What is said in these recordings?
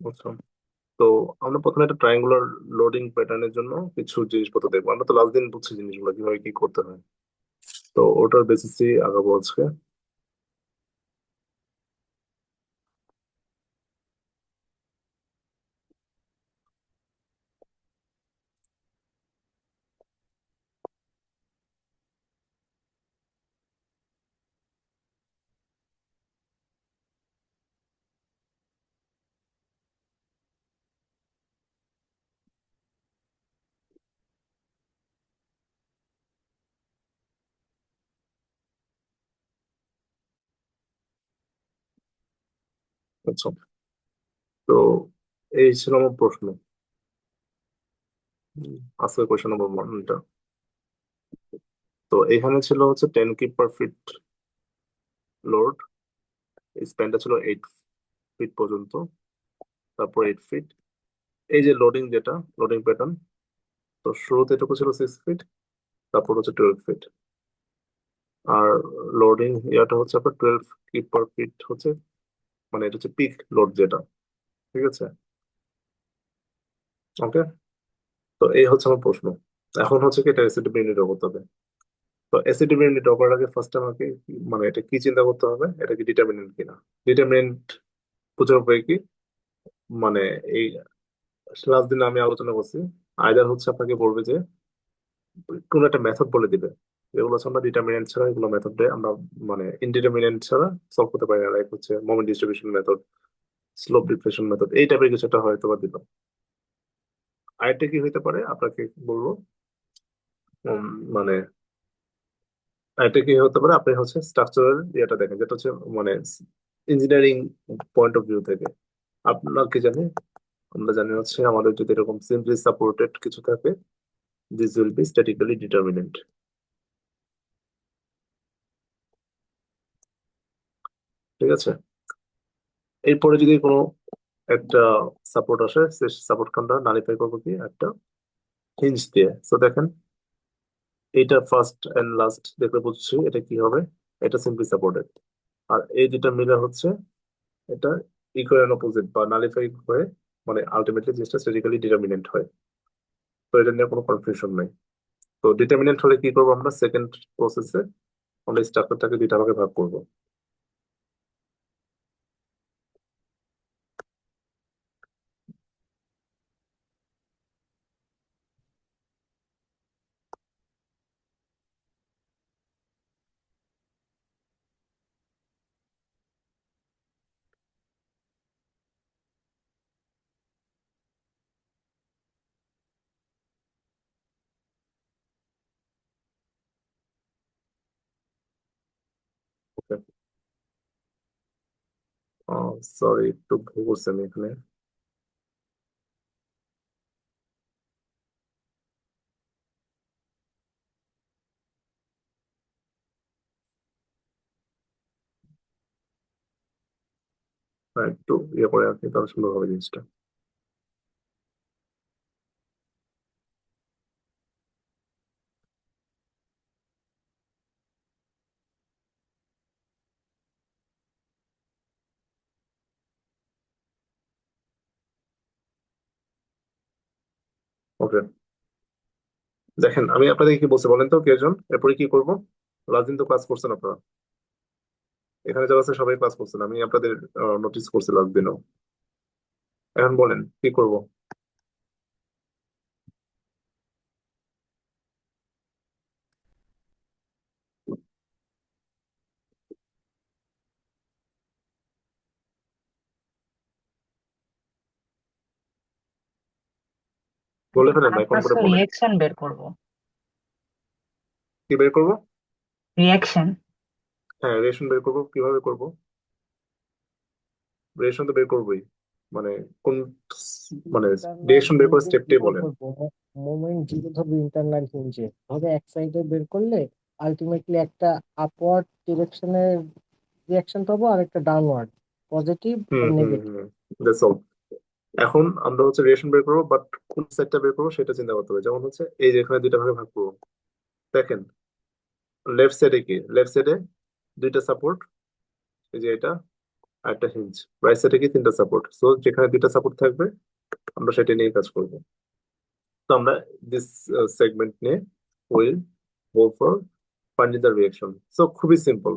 বুঝছো? তো আমরা প্রথমে একটা ট্রায়াঙ্গুলার লোডিং প্যাটার্নের জন্য কিছু জিনিসপত্র দেখবো। আমরা তো লাস্ট দিন বুঝছি জিনিসগুলো কিভাবে কি করতে হয়। তো ওটার বেসিসে আগাবো আজকে। আচ্ছা, তো এই ছিল আমার প্রশ্ন। আজকে কোয়েশ্চেন নম্বর ওয়ান এটা। তো এখানে ছিল হচ্ছে 10 কিপ পার ফিট লোড। স্প্যানটা ছিল 8 ফিট পর্যন্ত, তারপর 8 ফিট। এই যে লোডিং, যেটা লোডিং প্যাটার্ন, তো শুরুতে এটুকু ছিল 6 ফিট, তারপর হচ্ছে 12 ফিট। আর লোডিং ইয়াটা হচ্ছে আপনার 12 কিপ পার ফিট হচ্ছে, মানে এটা হচ্ছে পিক লোড যেটা। ঠিক আছে, ওকে। তো এই হচ্ছে আমার প্রশ্ন। এখন হচ্ছে কি, এটা এসিডি বিন নির্ণয় করতে হবে। তো এসিডি বিন নির্ণয় করার আগে ফার্স্ট আমাকে মানে এটা কি চিন্তা করতে হবে, এটা কি ডিটারমিনেন্ট কিনা। ডিটারমিনেন্ট বোঝার উপায় কি, মানে এই লাস্ট দিন আমি আলোচনা করছি, আইদার হচ্ছে আপনাকে বলবে যে কোন একটা মেথড বলে দিবে, এগুলো হচ্ছে আমরা ডিটারমিনেন্ট ছাড়া, এগুলো মেথডে আমরা মানে ইনডিটারমিনেন্ট ছাড়া সলভ করতে পারি না। লাইক হচ্ছে moment distribution method, slope deflection method, এই টাইপের কিছু একটা হয়তো বা দিল। আরেকটা কি হইতে পারে আপনাকে বলবো, উম, মানে আরেকটা কি হতে পারে, আপনি হচ্ছে স্ট্রাকচারাল ইয়েটা দেখেন, যেটা হচ্ছে মানে ইঞ্জিনিয়ারিং পয়েন্ট অফ ভিউ থেকে। আপনার কি জানি, আমরা জানি হচ্ছে আমাদের যদি এরকম সিম্পলি সাপোর্টেড কিছু থাকে, this will be statically determinant. ঠিক আছে, এরপরে যদি কোনো একটা সাপোর্ট আসে, সে সাপোর্ট আমরা নালিফাই করবো কি একটা হিঞ্জ দিয়ে। তো দেখেন, এইটা ফার্স্ট এন্ড লাস্ট দেখলে বুঝছি এটা কি হবে, এটা সিম্পলি সাপোর্টেড। আর এই দুটা মিলে হচ্ছে এটা ইকুয়াল এন্ড অপোজিট বা নালিফাই হয়ে, মানে আলটিমেটলি জিনিসটা স্ট্যাটিক্যালি ডিটারমিনেন্ট হয়। তো এটা নিয়ে কোনো কনফিউশন নাই। তো ডিটারমিনেন্ট হলে কি করবো, আমরা সেকেন্ড প্রসেসে আমরা স্ট্রাকচারটাকে দুইটা ভাগে ভাগ করবো। ওকে, সরি একটু ভুল করছি আমি এখানে। একটু ইয়ে করে রাখি তাহলে সুন্দর হবে জিনিসটা। ওকে, দেখেন আমি আপনাদেরকে কি বলছি বলেন তো, কেজন এরপরে কি করবো। লাস্ট দিন তো ক্লাস করছেন আপনারা, এখানে যারা আছে সবাই ক্লাস করছেন, আমি আপনাদের নোটিস করছি লাস্ট দিনও। এখন বলেন কি করব। বলে ফেলেন ভাই, কম আমরা করে বলেন। রিয়াকশন বের করব। কি বের করবো? রিয়াকশন। হ্যাঁ, রিলেশন বের করবো, কিভাবে করব? রিলেশন তো বের করবোই, মানে কোন, মানে ইন্টারনাল ডিরেকশন বের করে হিঞ্জে স্টেপটাই কিভাবে বলেন। করবো? মোমেন্ট যেটা ধরবো ইন্টারনাল হিঞ্জে হবে এক সাইডে বের করলে আলটিমেটলি একটা আপওয়ার্ড ডিরেকশনের রিয়াকশন পাবো আর একটা ডাউনওয়ার্ড, পজিটিভ হুম আর hmm negative. Hmm, that's all. এখন আমরা হচ্ছে রিলেশন বের করবো, বাট কোন সেটটা বের করবো সেটা চিন্তা করতে হবে। যেমন হচ্ছে এই যে এখানে দুইটা ভাগে ভাগ করবো, দেখেন লেফট সাইডে কি, লেফট সাইডে দুইটা সাপোর্ট, এই যে এটা, আর একটা হিঞ্জ। রাইট সাইডে কি তিনটা সাপোর্ট, সো যেখানে দুইটা সাপোর্ট থাকবে আমরা সেটা নিয়ে কাজ করব। তো আমরা দিস সেগমেন্ট নিয়ে will go for finding the reaction. So খুবই সিম্পল,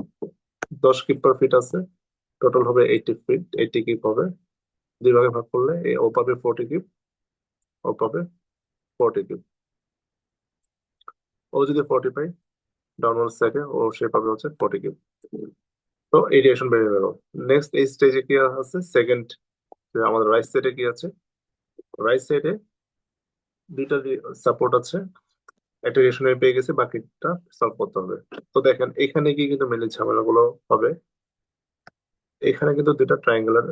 10 কিপ/ফিট আছে, টোটাল হবে 80 ফিট, 80 কিপ হবে, দুই ভাগে ভাগ করলে ও পাবে 40 কিপ, ও পাবে 40 কিপ। ও যদি 40 পায় ডাউনওয়ার্ড সাইডে, ও সে পাবে হচ্ছে 40 কিপ। তো এই রিয়াকশন বেড়ে গেল। নেক্সট এই স্টেজে কি আছে, সেকেন্ড আমাদের রাইট সাইডে কি আছে, রাইট সাইডে দুইটা সাপোর্ট আছে, একটা রিলেশন পেয়ে গেছে, বাকিটা সলভ করতে হবে। তো দেখেন এখানে কি কিন্তু মেনলি ঝামেলাগুলো হবে, এখানে কিন্তু দুইটা ট্রায়াঙ্গুলার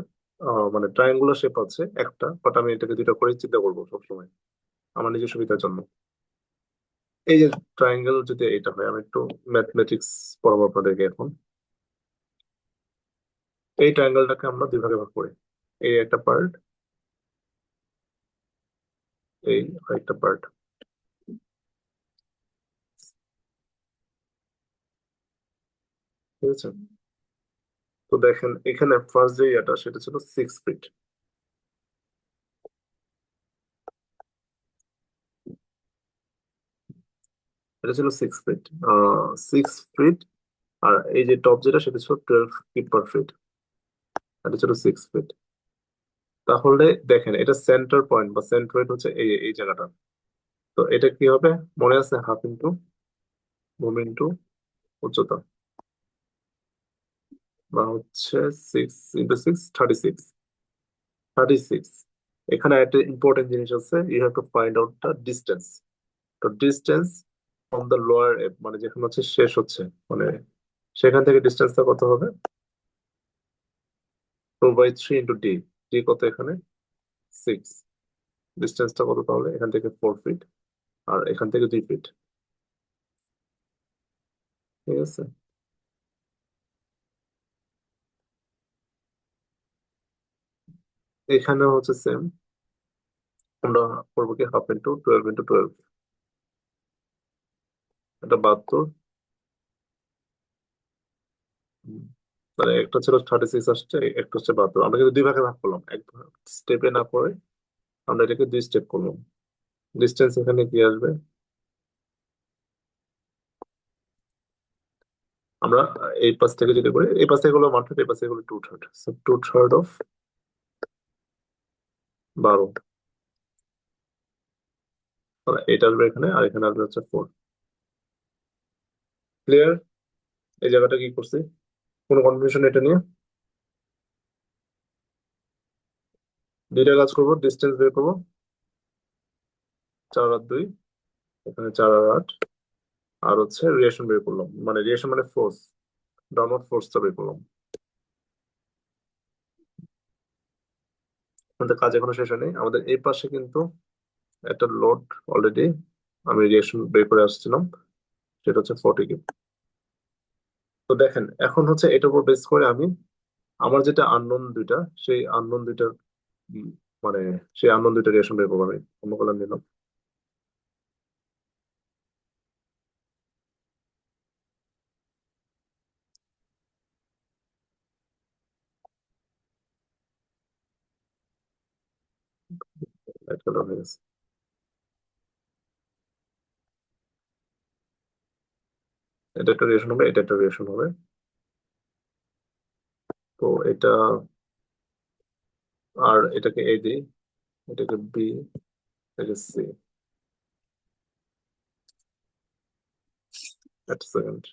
মানে ট্রায়াঙ্গুলার শেপ আছে একটা, বাট আমি এটাকে দুইটা করে চিন্তা করবো সবসময় আমার নিজের সুবিধার জন্য। এই যে ট্রায়াঙ্গেল যদি এটা হয়, আমি একটু ম্যাথমেটিক্স পড়াবো আপনাদেরকে এখন। এই ট্রায়াঙ্গেলটাকে আমরা দুই ভাগে ভাগ করি, এই একটা পার্ট, এই একটা পার্ট, ঠিক আছে? তো দেখেন এখানে ফার্স্ট যে এটা সেটা ছিল 6 ফিট, এটা ছিল 6 ফিট, 6 ফিট। আর এই যে টপ যেটা সেটা ছিল 12 কিপ/ফিট, এটা ছিল 6 ফিট। তাহলে দেখেন এটা সেন্টার পয়েন্ট বা সেন্ট্রয়েড হচ্ছে এই এই জায়গাটা। তো এটা কি হবে, মনে আছে, হাফ ইন্টু ভূমি ইন্টু উচ্চতা, বা হচ্ছে 6 × 6 36। এখানে একটা ইম্পর্টেন্ট জিনিস আছে, you have to find out the distance. তো ডিস্টেন্স ফ্রম দ্য লোয়ার, মানে যেখানে হচ্ছে শেষ হচ্ছে, মানে সেখান থেকে ডিস্টেন্সটা কত হবে, 2/3 × ডি। ডি কত এখানে, 6। ডিস্টেন্সটা কত তাহলে, এখান থেকে 4 ফিট, আর এখান থেকে 2 ফিট, ঠিক আছে? এখানে হচ্ছে সেম, আমরা করবো কি, হাফ ইন্টু 12 × 12, এটা 72। মানে একটা ছিল 36 আসছে, একটা হচ্ছে 72। আমরা কিন্তু দুই ভাগে ভাগ করলাম, এক স্টেপে না করে আমরা এটাকে দুই স্টেপ করলাম। ডিস্টেন্স এখানে কি আসবে, আমরা এই পাশ থেকে যদি করি, এই পাশ থেকে হলো 1/3, এই পাশ থেকে হলো 2/3, 2/3 অফ 12। এটা আসবে এখানে, আর এখানে আসবে হচ্ছে 4। ক্লিয়ার? এই জায়গাটা কি করছি, কোনো কনফিউশন এটা নিয়ে? দুইটা কাজ করবো, ডিস্টেন্স বের করবো, 4 আর 2, এখানে 4 আর 8, আর হচ্ছে রিলেশন বের করলাম, মানে রিলেশন মানে ফোর্স, ডাউনওয়ার্ড ফোর্সটা বের করলাম। আমাদের কাজ এখনো শেষ হয়নি, আমাদের এই পাশে কিন্তু একটা লোড অলরেডি আমি রিয়েকশন বের করে আসছিলাম, সেটা হচ্ছে 40 কিপ। তো দেখেন এখন হচ্ছে এটার উপর বেস করে আমি আমার যেটা আননোন দুইটা, সেই আননোন দুইটার উম, মানে সেই আননোন দুইটা রিয়েকশন বের করবো। আমি অন্য কলম নিলাম, লাইট কালার হয়ে গেছে। এটা একটা রিয়েকশন হবে, এটা একটা রিয়েকশন হবে। তো এটা, আর এটাকে এ দিই, এটাকে বি, এটাকে সি। একটা সেকেন্ড।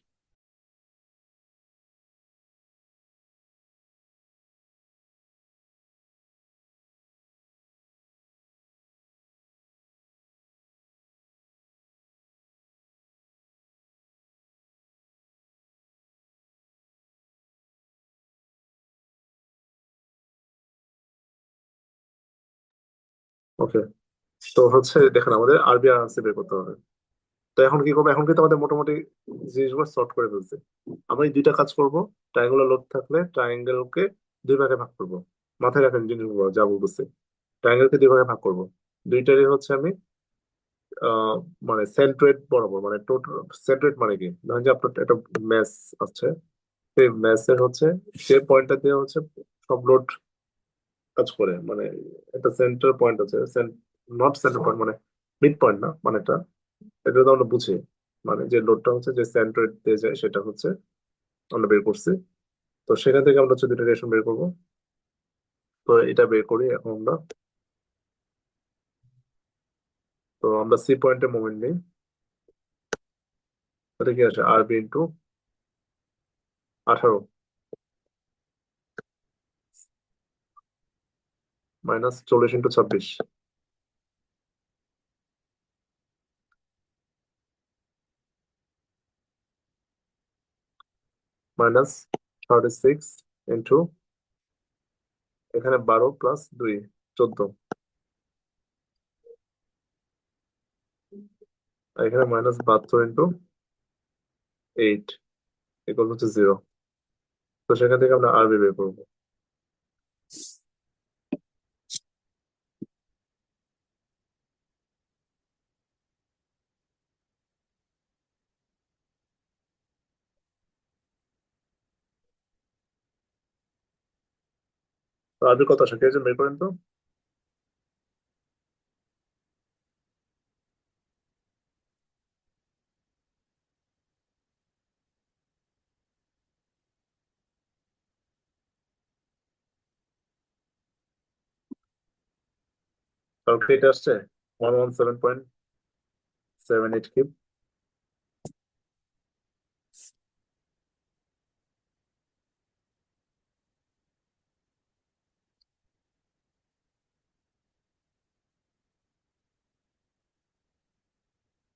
ওকে, তো হচ্ছে দেখেন আমাদের আরবি আর আনসি বের করতে হবে। তো এখন কি করবো, এখন কিন্তু আমাদের মোটামুটি জিনিসগুলো সর্ট করে ফেলছে। আমরা এই দুইটা কাজ করব, ট্রায়াঙ্গুলার লোড থাকলে ট্রায়াঙ্গেলকে দুই ভাগে ভাগ করব। মাথায় রাখেন জিনিসগুলো যা বলতেছি, ট্রায়াঙ্গেলকে দুই ভাগে ভাগ করব। দুইটারই হচ্ছে আমি আহ মানে সেন্ট্রয়েড বরাবর, মানে টোটাল সেন্ট্রয়েড মানে কি, ধরেন যে আপনার একটা ম্যাচ আছে, সেই ম্যাচের হচ্ছে যে পয়েন্টটা দিয়ে হচ্ছে সব লোড কাজ করে, মানে একটা সেন্টার পয়েন্ট আছে, নট সেন্টার পয়েন্ট মানে মিড পয়েন্ট না, মানে এটা তো আমরা বুঝি, মানে যে লোডটা হচ্ছে যে সেন্টার দিয়ে যায় সেটা হচ্ছে আমরা বের করছি। তো সেখান থেকে আমরা হচ্ছে দুটো রিলেশন বের করবো। তো এটা বের করি এখন আমরা। তো আমরা সি পয়েন্টে মোমেন্ট নিই, তাহলে কি আসে আর B into 18 minus 40 into 26 minus 36 into এখানে 12 প্লাস 2 14, আর এখানে মাইনাস 72 ইন্টু 8 ইকুয়াল হচ্ছে 0। তো সেখান থেকে আমরা আরবি বের করবো। তো আরবি কত আসে কেউ বের করেন তো। ক্যালকুলেট আসছে 117.78 কিউব।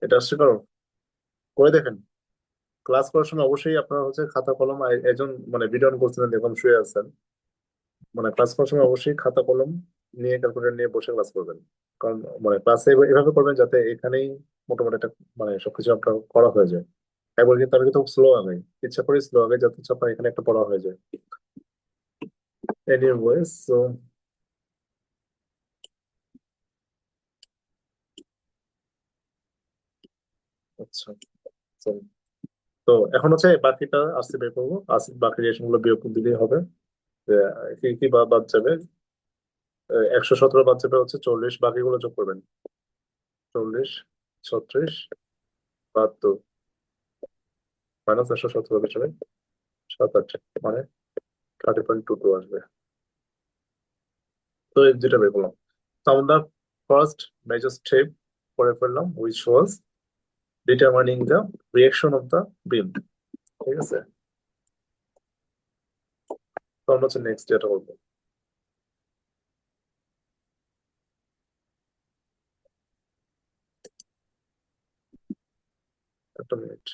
এটা আসছে করো, করে দেখেন। ক্লাস করার সময় অবশ্যই আপনারা হচ্ছে খাতা কলম একজন মানে ভিডিও অন করছিলেন দেখুন শুয়ে আছেন, মানে ক্লাস করার সময় অবশ্যই খাতা কলম নিয়ে ক্যালকুলেটর নিয়ে বসে ক্লাস করবেন। কারণ মানে ক্লাসে এভাবে করবেন যাতে এখানেই মোটামুটি একটা মানে সবকিছু আপনার করা হয়ে যায়। একবার কিন্তু আমি কিন্তু স্লো আগাই, ইচ্ছা করে স্লো আগাই যাতে হচ্ছে আপনার এখানে একটা পড়া হয়ে যায়। এনিওয়েজ সো আচ্ছা, so, তো এখন হচ্ছে বাকিটা আসতে বের করবো, আসছে বাকি রিলেশন গুলো বিয়োগ দিলেই হবে। যে কি কি বাদ যাবে, 117 বাদ যাবে হচ্ছে 40, বাকিগুলো যোগ করবেন। 40, 36, 72 মাইনাস 117 পিছনে 7 8 মানে 30.22 আসবে। তো এই যেটা বের করলাম, তো আমরা ফার্স্ট মেজর স্টেপ করে ফেললাম which was determining the reaction of the beam. ঠিক আছে, তো আমরা হচ্ছে নেক্সট যেটা করবো। একটা মিনিট।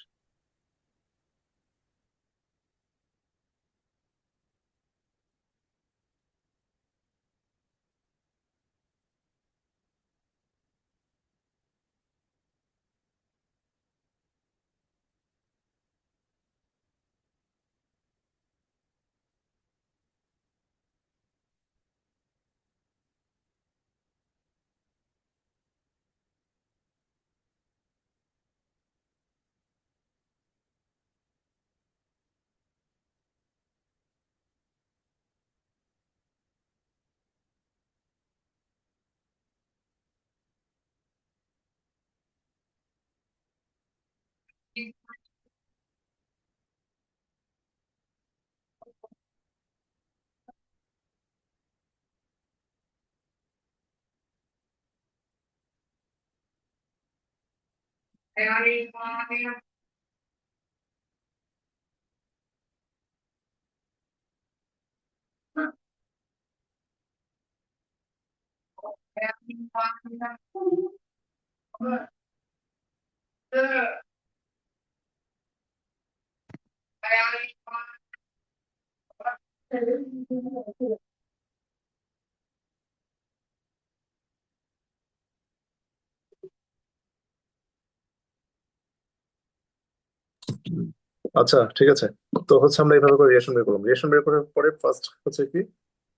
আচ্ছা ঠিক আছে, তো হচ্ছে আমরা এইভাবে করে রিলেশন বের করলাম। রিলেশন বের করার পরে ফার্স্ট হচ্ছে কি,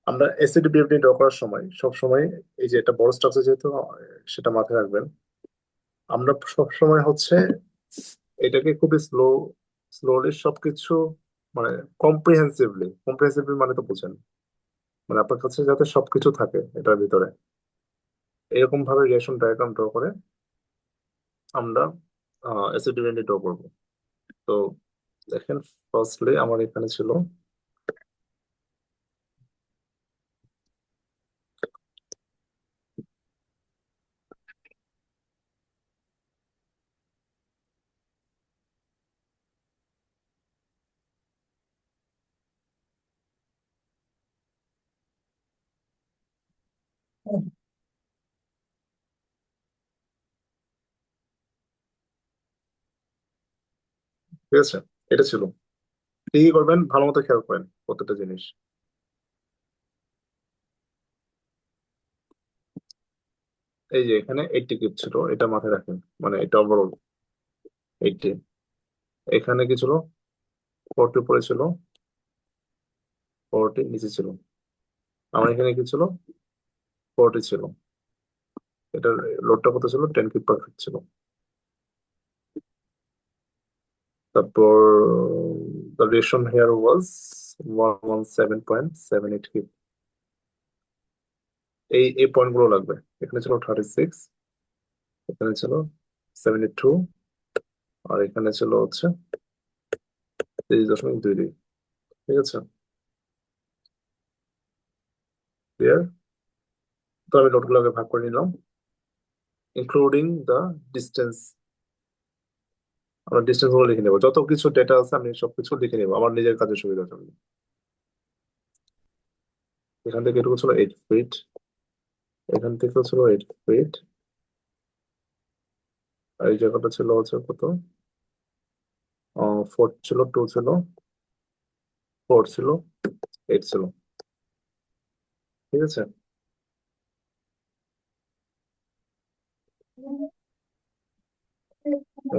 আমরা এসিডি বিএফডি ড্র করার সময় সব সময় এই যে একটা বড় স্ট্রাকচার যেহেতু সেটা মাথায় রাখবেন। আমরা সব সময় হচ্ছে এটাকে খুবই স্লোলি সবকিছু মানে কম্প্রিহেন্সিভলি মানে তো বুঝেন মানে আপনার কাছে যাতে সবকিছু থাকে এটার ভিতরে, এরকম ভাবে রিলেশন ডায়াগ্রাম ড্র করে আমরা অ্যাসিড ড্র করবো। তো দেখেন, ফার্স্টলি আমার এখানে ছিল, ঠিক আছে, এটা ছিল। কি কি করবেন ভালো মতো খেয়াল করেন প্রত্যেকটা জিনিস। এই যে এখানে 80 কিউব ছিল, এটা মাথায় রাখেন, মানে এটা ওভারঅল 80। এখানে কি ছিল? 40 উপরে ছিল, 40 নিচে ছিল। আমার এখানে কি ছিল? 40 ছিল। এটার লোডটা কত ছিল? 10 কিউব পার ফিট ছিল। তারপর the ration here was 117.78 cube. এই পয়েন্ট গুলো লাগবে। এখানে ছিল 36, এখানে ছিল 72, আর এখানে ছিল হচ্ছে 30.22। ঠিক আছে, ক্লিয়ার? তো আমি লোডগুলোকে ভাগ করে নিলাম, ইনক্লুডিং দ্য ডিস্টেন্স। আমরা ডিস্টেন্স গুলো লিখে নেবো, যত কিছু ডেটা আছে আমি সবকিছু লিখে নেবো আমার নিজের কাজের সুবিধার জন্য। এখান থেকে এটুকু ছিল 8 ফিট, এখান থেকে ছিল 8 ফিট, আর এই জায়গাটা ছিল হচ্ছে কত? 4 ছিল, 2 ছিল, 4 ছিল, 8 ছিল। ঠিক আছে,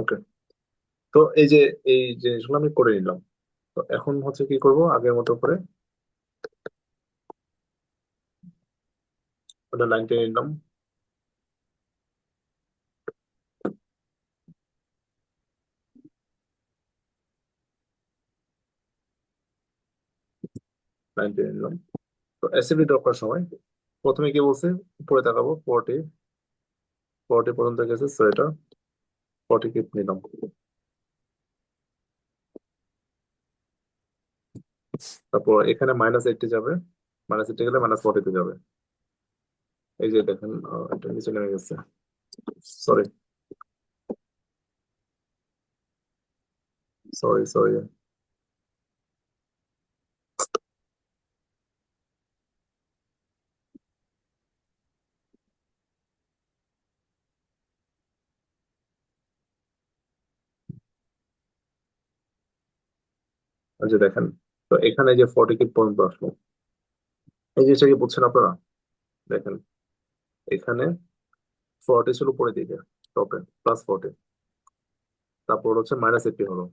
ওকে। তো এই যে এই জিনিসগুলো আমি করে নিলাম। তো এখন হচ্ছে কি করব, আগের মতো করে ওটা লাইন টেনে নিলাম। লাইন টেনে নিলাম। তো অ্যাসিড ড্রপ করার সময় প্রথমে কি বলছে, উপরে তাকাবো, 40, 40 পর্যন্ত গেছে, সো এটা 40 কিপ নিলাম। তারপর এখানে -80 যাবে, -80 গেলে -40 যাবে। এই যে দেখেন, এটা নিচে নেমে গেছে, সরি সরি সরি। এই যে দেখেন, তো এখানে যে 40 কিপ পর্যন্ত আসলো, এই জিনিসটা কি বুঝছেন আপনারা? দেখেন, এখানে 40 ছিল উপরের দিকে, টপে +40, তারপর হচ্ছে -80 হলো,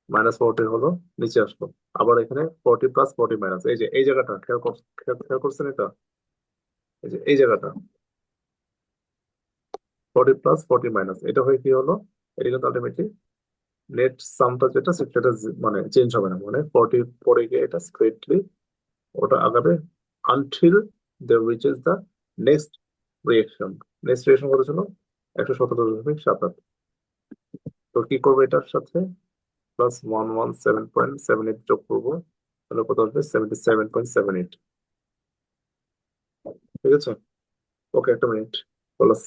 -40 হলো, নিচে আসলো, আবার এখানে 40 + 40 মাইনাস, এই যে এই জায়গাটা খেয়াল করছেন এটা? এই যে এই জায়গাটা 40 + 40 মাইনাস, এটা হয়ে কি হলো? এটা কিন্তু আলটিমেটলি নেট সামটা যেটা সেটা মানে চেঞ্জ হবে না, মানে 40 পরে গিয়ে এটা স্ট্রেটলি ওটা আগাবে until they reaches the next reaction. Next reaction কত ছিল? 117.78। তো কি করবো এটার সাথে? +117.78 যোগ করবো, তাহলে কত আসবে? 77.78। ঠিক আছে, ওকে, একটা মিনিট। প্লাস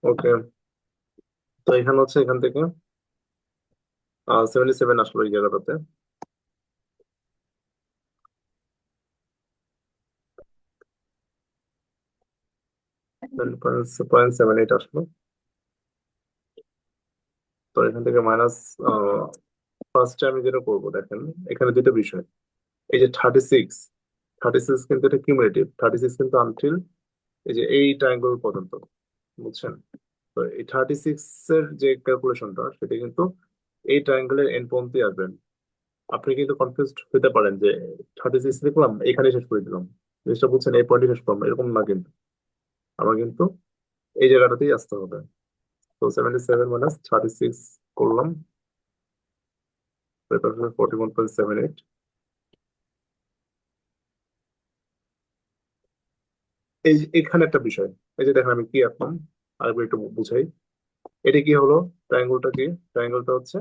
ওকে, তো এখানে হচ্ছে এখান থেকে 77 আসলো এই জায়গাটাতে। 0.78 আসলো। তো এখান থেকে মাইনাস, ফার্স্টে আমি যেটা করবো দেখেন, এখানে দুটো বিষয়। এই যে 36 কিন্তু এটা কিউমুলেটিভ, 36 কিন্তু আনটিল এই যে এই ট্রায়াঙ্গল পর্যন্ত, বুঝছেন? তো এই 36 এর যে ক্যালকুলেশনটা সেটা কিন্তু এই ট্রায়াঙ্গেলের এন্ড পর্যন্তই আসবেন। আপনি কিন্তু কনফিউজড হতে পারেন যে 36 লিখলাম এখানে শেষ করে দিলাম, জিনিসটা বুঝছেন, এই পয়েন্টে শেষ করলাম, এরকম না কিন্তু। আমার কিন্তু এই জায়গাটাতেই আসতে হবে। তো 77 - 36 করলাম, 41.78। এখানে একটা বিষয়, এই যে দেখেন আমি কি আঁকলাম, আরেকবার একটু বুঝাই। এটা কি হলো? ট্রায়াঙ্গলটা কি? ট্রায়াঙ্গলটা হচ্ছে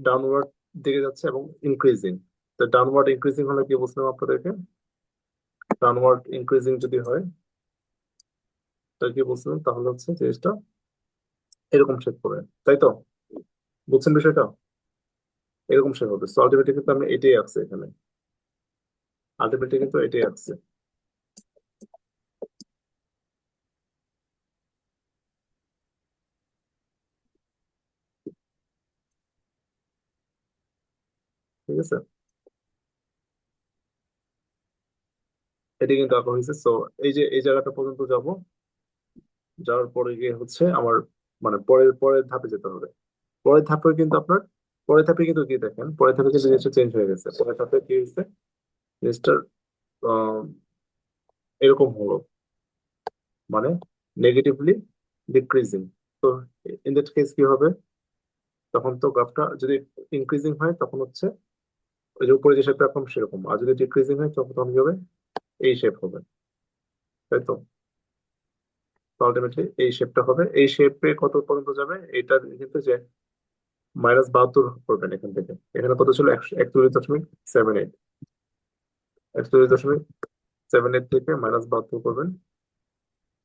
ডাউনওয়ার্ড দিকে যাচ্ছে এবং ইনক্রিজিং। তো ডাউনওয়ার্ড ইনক্রিজিং হলে কি বলছিলাম আপনাদেরকে? ডাউনওয়ার্ড ইনক্রিজিং যদি হয় তাহলে কি বলছিলাম, তাহলে হচ্ছে জিনিসটা এরকম শেপ করে, তাই তো? বুঝছেন বিষয়টা? এরকম শেপ হবে। সো আলটিমেটলি কিন্তু আমি এটাই আসছে এখানে, আলটিমেটলি কিন্তু এটাই আসছে। ঠিক আছে, এটি কিন্তু আঁকা হয়েছে। সো এই যে এই জায়গাটা পর্যন্ত যাব, যাওয়ার পরে গিয়ে হচ্ছে আমার মানে পরের পরের ধাপে যেতে হবে। পরের ধাপে কিন্তু আপনার, পরের ধাপে কিন্তু কি দেখেন, পরের ধাপে কিন্তু জিনিসটা চেঞ্জ হয়ে গেছে। পরের ধাপে কি হয়েছে, জিনিসটার আহ, এরকম হলো, মানে নেগেটিভলি ডিক্রিজিং। তো ইন দ্যাট কেস কি হবে, তখন তো গ্রাফটা যদি ইনক্রিজিং হয় তখন হচ্ছে ওই যে উপরে যে শেপটা এখন সেরকম, আর যদি ডিক্রিজিং হয় তখন তখন কি হবে, এই শেপ হবে, তাই তো? আলটিমেটলি এই শেপটা হবে। এই শেপে কত পর্যন্ত যাবে এটা কিন্তু যে -72 করবেন এখান থেকে। এখানে কত ছিল, 41.78। 41.78 থেকে -72 করবেন,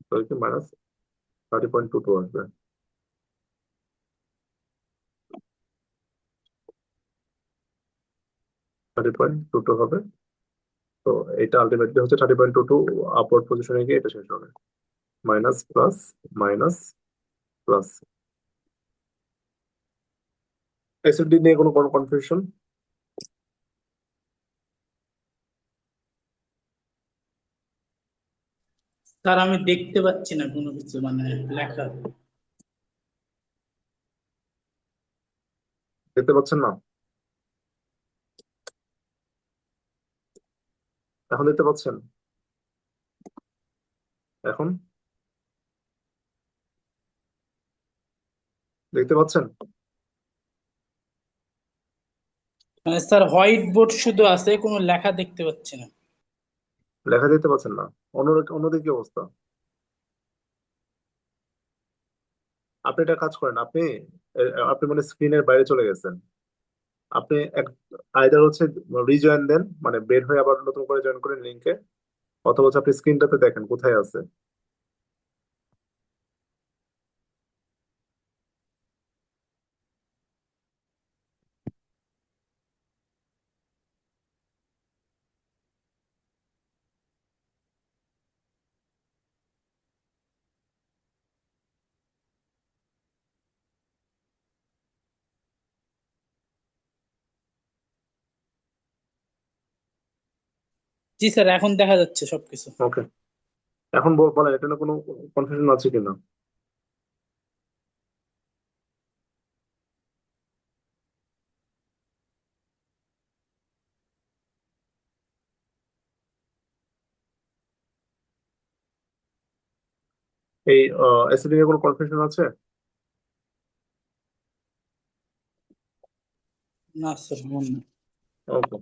তো কি -30.22 আসবে। 30.22 হবে। তো এটা আলটিমেটলি হচ্ছে 30.22, আপওয়ার্ড পজিশনে গিয়ে এটা শেষ হবে। Minus plus, minus plus. SFD নিয়ে কোনো কোনো কনফিউশন? স্যার আমি দেখতে পাচ্ছি না কোনো কিছু মানে লেখা। দেখতে পাচ্ছেন না? এখন দেখতে পাচ্ছেন? এখন দেখতে পাচ্ছেন? মানে স্যার হোয়াইট বোর্ড শুধু আছে, কোনো লেখা দেখতে পাচ্ছি না। লেখা দেখতে পাচ্ছেন না? অন্যদের কি অবস্থা? আপনি একটা কাজ করেন, আপনি মানে স্ক্রিনের বাইরে চলে গেছেন। আপনি এক আইদার হচ্ছে রিজয়েন দেন, মানে বের হয়ে আবার নতুন করে জয়েন করেন লিংকে, অথবা হচ্ছে আপনি স্ক্রিনটাতে দেখেন কোথায় আছে। জি স্যার, এখন দেখা যাচ্ছে সবকিছু। ওকে, এখন বলেন এটা কোনো কনফিউশন আছে কিনা? এই অ্যাসিড নিয়ে কোনো কনফিউশন আছে? না স্যার, মনে নেই। ওকে,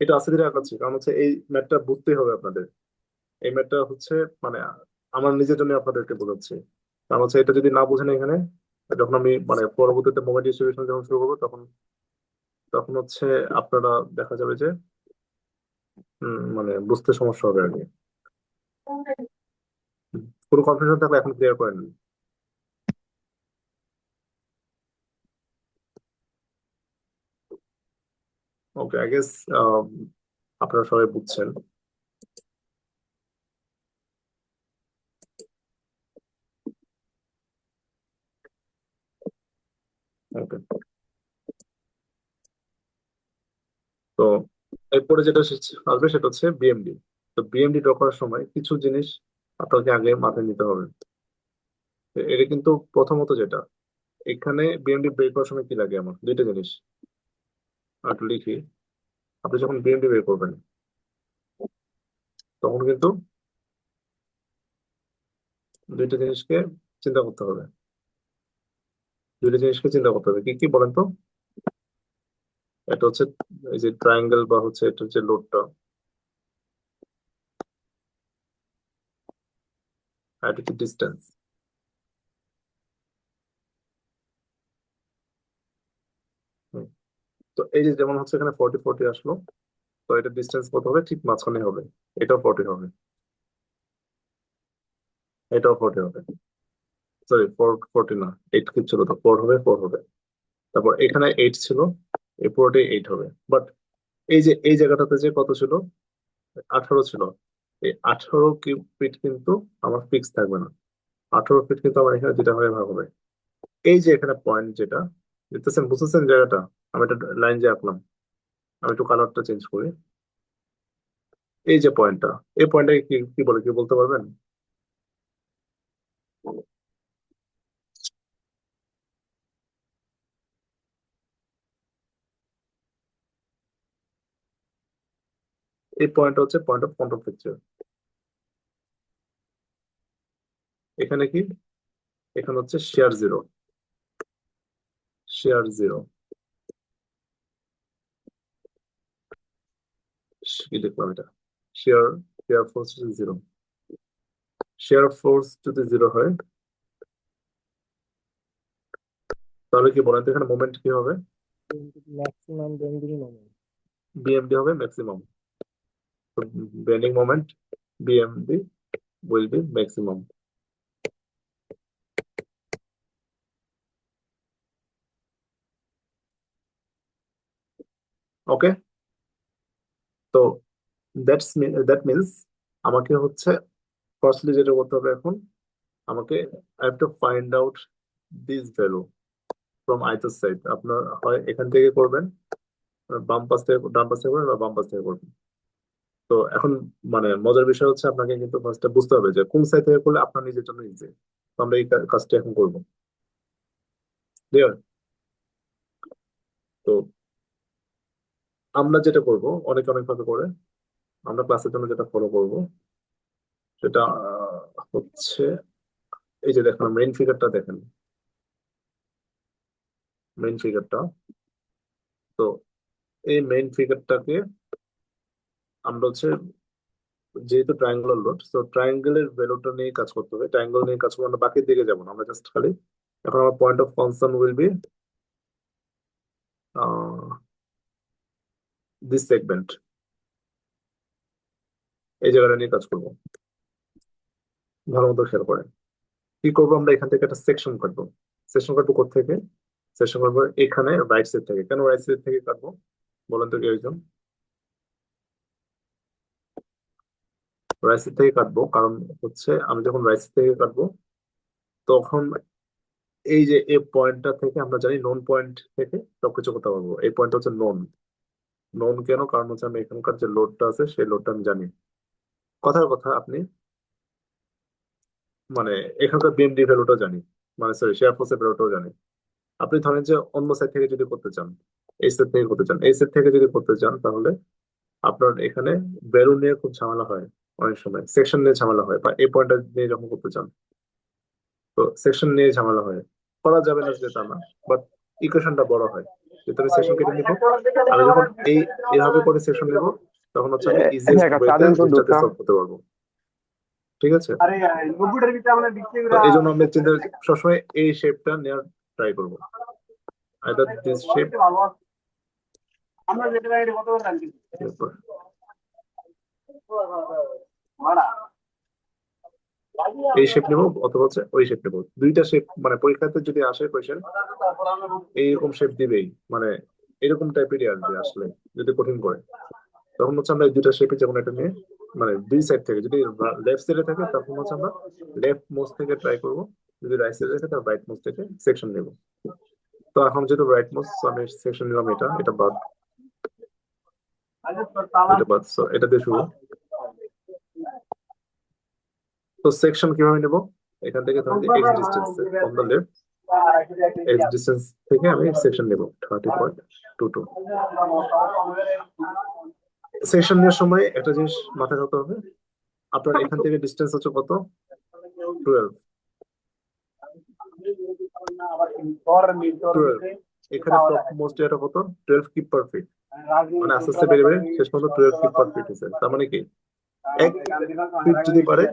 এটা আস্তে ধীরে আগাচ্ছি, কারণ হচ্ছে এই ম্যাথটা বুঝতেই হবে আপনাদের। এই ম্যাথটা হচ্ছে মানে আমার নিজের জন্য আপনাদেরকে বোঝাচ্ছি। কারণ হচ্ছে এটা যদি না বুঝেন এখানে, যখন আমি মানে পরবর্তীতে মোবাইল ডিস্ট্রিবিউশন যখন শুরু করবো তখন তখন হচ্ছে আপনারা দেখা যাবে যে মানে বুঝতে সমস্যা হবে আর কি। কোনো কনফিউশন থাকলে এখন ক্লিয়ার করে নিন। ওকে, আই গেস আপনারা সবাই বুঝছেন। ওকে, তো এরপরে যেটা আসবে সেটা হচ্ছে বিএমডি। তো বিএমডি ড্র করার সময় কিছু জিনিস আপনাকে আগে মাথায় নিতে হবে। তো এটা কিন্তু প্রথমত যেটা, এখানে বিএমডি বের করার সময় কি লাগে আমার দুইটা জিনিস। আর একটু লিখি। আপনি যখন বিএমডি বের করবেন তখন কিন্তু দুইটা জিনিসকে চিন্তা করতে হবে। দুইটা জিনিসকে চিন্তা করতে হবে, কি কি বলেন তো? এটা হচ্ছে এই যে ট্রায়াঙ্গেল, বা হচ্ছে এটা হচ্ছে লোডটা, আর এটা হচ্ছে ডিস্টেন্স। তো এই যে যেমন হচ্ছে এখানে 40 40 আসলো, তো এটা ডিস্টেন্স কত হবে? ঠিক মাঝখানে হবে। এটাও 40 হবে, এটাও 40 হবে। সরি, 40 না, 8 কি ছিল, তো 4 হবে, 4 হবে। তারপর এখানে 8 ছিল, এই পুরোটাই 8 হবে। বাট এই যে এই জায়গাটাতে যে কত ছিল, 18 ছিল। এই 18 ফিট কিন্তু আমার ফিক্স থাকবে না। 18 ফিট কিন্তু আমার এখানে যেটা হবে ভাগ হবে। এই যে এখানে পয়েন্ট যেটা দেখতেছেন, বুঝতেছেন জায়গাটা? আমি একটা লাইন যে আঁকলাম, আমি একটু কালারটা চেঞ্জ করি। এই যে পয়েন্টটা, এই পয়েন্টটাকে কি কি বলে, কি বলতে পারবেন? এই পয়েন্ট হচ্ছে পয়েন্ট অফ কন্ট্রোল পিকচার। এখানে কি? এখানে হচ্ছে শেয়ার জিরো। শেয়ার জিরো কি লিখলাম এটা? শেয়ার শেয়ার ফোর্স যদি জিরো, শেয়ার ফোর্স যদি জিরো হয়, তাহলে কি বলেন তো এখানে মোমেন্ট কি হবে? Maximum bending moment. বিএমডি হবে maximum. Bending moment, BMD will be maximum. Okay, তো দ্যাট মিনস আমাকে হচ্ছে ফার্স্টলি যেটা করতে হবে এখন, আমাকে I have to find out this value from either side. আপনার হয় এখান থেকে করবেন, বাম পাশ থেকে, ডান পাশ থেকে করবেন, বা বাম পাশ থেকে করবেন। তো এখন মানে মজার বিষয় হচ্ছে আপনাকে কিন্তু ফার্স্টে বুঝতে হবে যে কোন সাইড থেকে করলে আপনার নিজের জন্য ইজি। তো আমরা এই কাজটা এখন করবো। ক্লিয়ার? তো আমরা যেটা করব, অনেকে অনেক ভাবে করে, আমরা ক্লাসের জন্য যেটা ফলো করব সেটা হচ্ছে এই যে দেখেন, মেইন ফিগারটা দেখেন, মেইন ফিগারটা। তো এই মেইন ফিগারটাকে আমরা হচ্ছে, যেহেতু ট্রায়াঙ্গুলার লোড, তো ট্রায়াঙ্গেলের ভ্যালুটা নিয়ে কাজ করতে হবে। ট্রায়াঙ্গেল নিয়ে কাজ করবো, আমরা বাকির দিকে যাবো না, আমরা জাস্ট খালি এখন আমার point of concern will be this segment. এই জায়গাটা নিয়ে কাজ করবো, ভালো মতো খেয়াল করেন। কি করবো আমরা? এখান থেকে একটা সেকশন কাটবো। সেকশন কাটবো কোত্থেকে? সেকশন কাটবো এখানে রাইট সাইড থেকে। কেন রাইট সাইড থেকে কাটবো বলেন তো কেউ একজন? রাইট সাইড থেকে কাটবো কারণ হচ্ছে আমি যখন রাইট সাইড থেকে কাটবো তখন এই যে এই পয়েন্টটা থেকে আমরা জানি নোন পয়েন্ট থেকে সবকিছু করতে পারবো। এই পয়েন্ট হচ্ছে নোন। নোন কেন? কারণ হচ্ছে আমি এখানকার যে লোডটা আছে সেই লোডটা আমি জানি। কথার কথা, আপনি মানে এখানকার বিএমডি ভ্যালুটা জানি, মানে সরি শেয়ার ফোর্সের ভ্যালুটাও জানি। আপনি ধরেন যে অন্য সাইড থেকে যদি করতে চান, এই সাইড থেকে করতে চান, এই সাইড থেকে যদি করতে চান, তাহলে আপনার এখানে ভ্যালু নিয়ে খুব ঝামেলা হয়। অনেক সময় সেকশন নিয়ে ঝামেলা হয়, বা এই পয়েন্টটা নিয়ে যখন করতে চান, তো সেকশন নিয়ে ঝামেলা হয়। করা যাবে না যে তা না, বাট ইকুয়েশনটা বড় হয়। যেহেতু আমি সেকশন কেটে নিব, আমি যখন এই এভাবে করে সেকশন নেব, তখন হচ্ছে আমি ইজিয়েস্ট ওয়েতে জিনিসটাকে সলভ করতে পারবো। ঠিক আছে? তো এই জন্য আমরা চিন্তা সবসময় এই শেপটা নেওয়ার ট্রাই করবো, আইদার দিস শেপ। এই শেপ নেবো অথবা হচ্ছে ওই শেপ নেবো, দুইটা শেপ মানে পরীক্ষাতে যদি আসে কোয়েশ্চেন এইরকম শেপ দিবেই, মানে এরকম টাইপেরই আসবে আসলে, যদি কঠিন করে তখন হচ্ছে আমরা এই দুইটা শেপে যেমন একটা নিয়ে মানে দুই সাইড থেকে, যদি লেফট সাইডে থাকে তখন হচ্ছে আমরা লেফট মোস্ট থেকে ট্রাই করবো, যদি রাইট সাইডে থাকে তাহলে রাইট মোস্ট থেকে সেকশন নেবো। তো এখন যেহেতু রাইট মোস্ট আমি সেকশন নিলাম, এটা বাদ, এটা বাদ, so এটা দিয়ে শুরু। তো সেকশন কিভাবে নেব, এখান থেকে ধরুন x distance from the left, x distance থেকে আমি সেকশন নেব 30.22। সেকশন নেওয়ার সময় একটা জিনিস মাথায় রাখতে হবে, আপনার এখান থেকে ডিস্টেন্স হচ্ছে কত, 12, 12 এখানে টপ মোস্ট এটা কত, 12 কিপ পার ফিট, মানে আস্তে আস্তে বেড়ে বেড়ে শেষ পর্যন্ত 12 কিপ পার ফিট হয়েছে। তার মানে কি 1 ফিট যদি পারে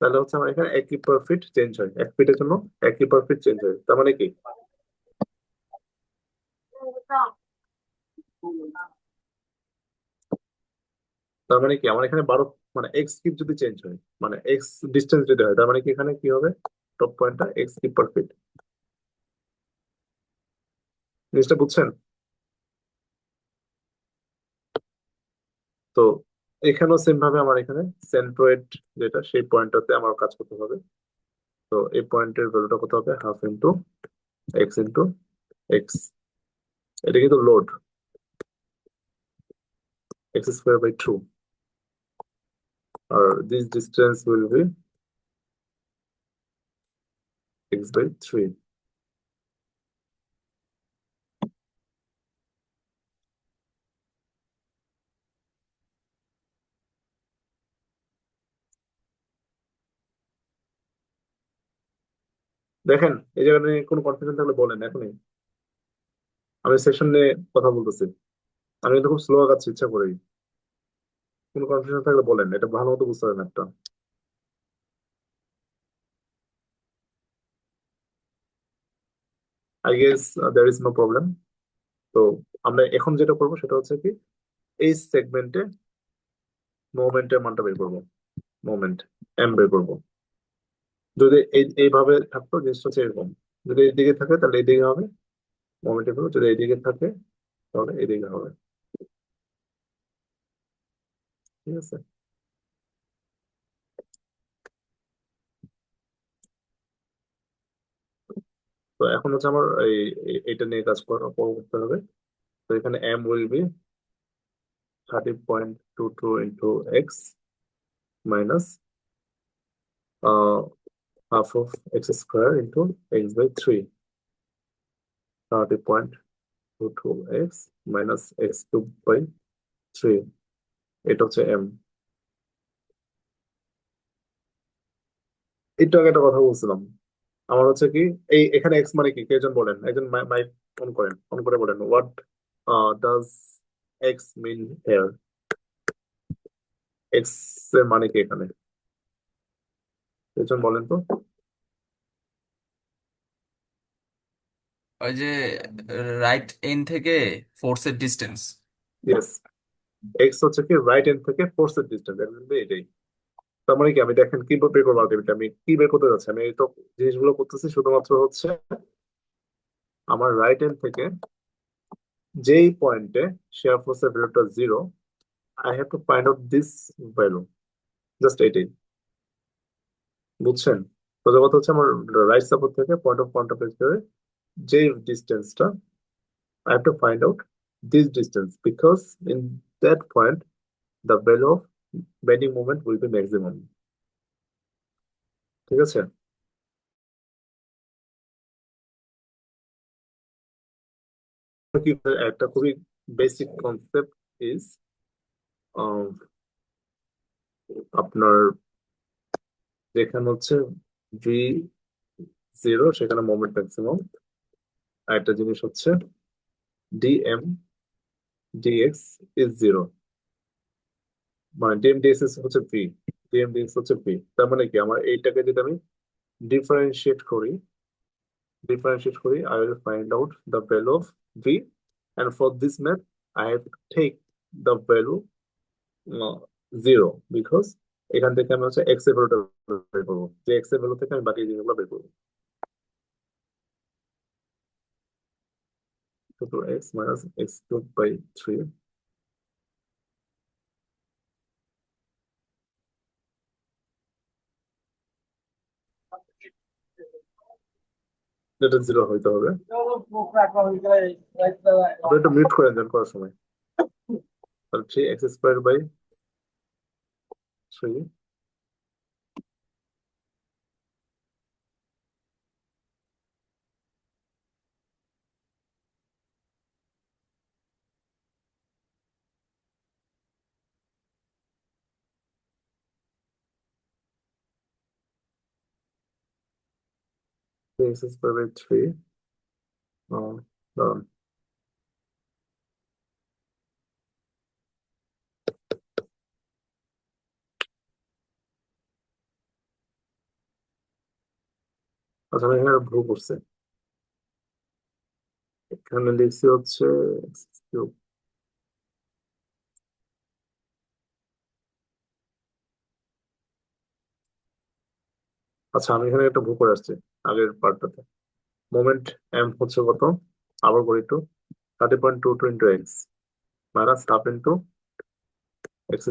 তাহলে হচ্ছে আমার এখানে 1 কিপ পার ফিট চেঞ্জ হয়, 1 ফিটের জন্য 1 কিপ পার ফিট চেঞ্জ হয়। তার মানে কি, তার মানে কি আমার এখানে 12 মানে এক্স কিপ যদি চেঞ্জ হয়, মানে এক্স ডিস্টেন্স যদি হয়, তার মানে কি এখানে কি হবে, টপ পয়েন্টটা এক্স কিপ পার ফিট। জিনিসটা বুঝছেন? তো এখানেও সেম ভাবে আমার এখানে সেন্ট্রয়েড যেটা সেই পয়েন্টটাতে আমার কাজ করতে হবে। তো এই পয়েন্টের ভ্যালুটা কত হবে, হাফ ইন্টু এক্স, এটা কিন্তু লোড, এক্স স্কোয়ার বাই 2, আর this distance will be X by 3। দেখেন এই জায়গায় নিয়ে কোনো কনফিউশন থাকলে বলেন এখনই, আমি সেশন নিয়ে কথা বলতেছি, আমি কিন্তু খুব স্লো আগাচ্ছি ইচ্ছা করেই, কোনো কনফিউশন থাকলে বলেন, এটা ভালো মতো বুঝতে পারেন একটা। I guess there is no problem. তো আমরা এখন যেটা করবো সেটা হচ্ছে কি, এই সেগমেন্টে মোমেন্টের মানটা বের করবো, মোমেন্ট এম বের করবো। যদি এইভাবে থাকতো জিনিসটা হচ্ছে এরকম, যদি এইদিকে থাকে তাহলে এইদিকে হবে মোমেন্টের বের, যদি এইদিকে থাকে তাহলে এইদিকে হবে, ঠিক আছে? তো এখন হচ্ছে আমার এইটা নিয়ে কাজ করতে হবে। তো এখানে M will be 30.22 into X minus half of X square into X by 3, 30.22x minus X cube by 3, এটা হচ্ছে এম। একটু আগে একটা কথা বলছিলাম, আমার হচ্ছে কি এই এখানে এক্স মানে কি, কে একজন বলেন, একজন মাইক অন করেন, অন করে বলেন, what does X mean here, X এর মানে কি এখানে, একজন বলেন তো। ওই যে রাইট এন্ড থেকে ফোর্সের ডিস্টেন্স। ইয়েস, এক্স হচ্ছে কি রাইট এন্ড থেকে ফোর্সের ডিস্টেন্স, এটাই। তার মানে কি আমি দেখেন কি বের করবো, আলটিমেটলি আমি কি বের করতে যাচ্ছি, আমি এই তো জিনিসগুলো করতেছি শুধুমাত্র হচ্ছে আমার রাইট এন্ড থেকে যেই পয়েন্টে শেয়ার ফোর্সের ভ্যালুটা 0, I have to find out this value, just এটাই, বুঝছেন? প্রথম কথা হচ্ছে আমার রাইট সাপোর্ট থেকে পয়েন্ট অফ কন্টাক্ট হিসেবে যে ডিস্টেন্সটা, I have to find out this distance because in that point the value of bending moment will be maximum, ঠিক আছে? কি একটা খুবই বেসিক কনসেপ্ট ইজ আপনার যেখানে হচ্ছে ভি 0 সেখানে মোমেন্ট ম্যাক্সিমাম, আর একটা জিনিস হচ্ছে ডিএম ডিএক্স ইজ 0, মানে ডিএম ডিএক্স হচ্ছে ভি, ডিএম ডিএক্স হচ্ছে ভি। তার মানে কি আমার এইটাকে যদি আমি ডিফারেন্সিয়েট করি, I will find out the value of v, and for this method I have to take the value 0 because এখান থেকে আমি হচ্ছে এক্স এর ভ্যালুটা বের করবো, যে এক্স এর ভ্যালু থেকে আমি বাকি জিনিসগুলো বের করবো। তো X minus X cube by 3, যেটা 0 হইতে হবে। আপনি একটু মিউট করেন দেন করার সময়। তাহলে 3x² বাই 3, x² বাই 3, দাঁড়ান, আচ্ছা আমি এখানে ভুল করছে, এখানে লিখছি হচ্ছে x³। আচ্ছা আমি এখানে একটা ভুল করে আসছি আগের পার্টটাতে। মোমেন্ট এম হচ্ছে কত, আবার করি একটু, 30.22 into X minus half into x²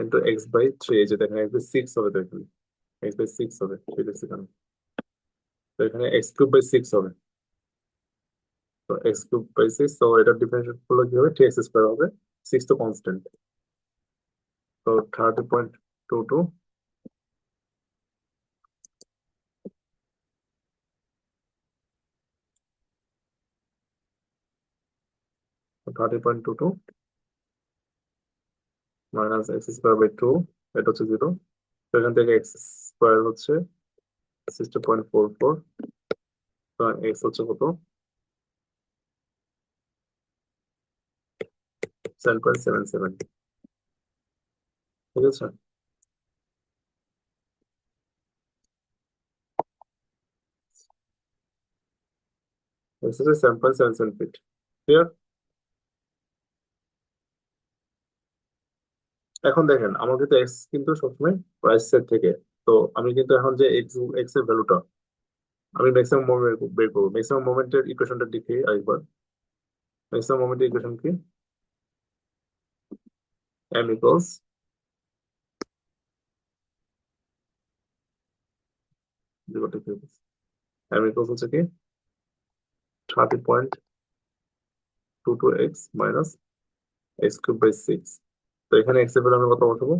into x/3। এই যে দেখেন x/6 হবে, দেখেন x/6 হবে, ঠিক আছে এখানে। তো এখানে x³ বাই 6 হবে। তো x³ বাই 6, তো এটা ডিফারেন্সিয়েট করলে কি হবে, 3x² হবে, 6 তো কনস্ট্যান্ট। তো 30.22, মাইনাস x² বাই 2, এটা হচ্ছে 0। তো এখান থেকে x² হচ্ছে 60.44, তো x হচ্ছে কত, 7.77, ঠিক আছে। x হচ্ছে 7.77 ফিট, ক্লিয়ার। এখন দেখেন আমার কিন্তু এক্স কিন্তু সবসময় প্রাইস সেট থেকে, তো আমি কিন্তু এখন যে এক্স এক্স এর ভ্যালুটা আমি ম্যাক্সিমাম মোমেন্ট বের করবো। ম্যাক্সিমাম মোমেন্টের ইকুয়েশনটা লিখি আরেকবার। ম্যাক্সিমাম মোমেন্টের ইকুয়েশন কি, এম ইকুয়ালস এম ইকুয়ালস হচ্ছে কি 30.22x মাইনাস x³বাই 6। তো এখানে এক্স এর ভ্যালু আমি কত বসাবো,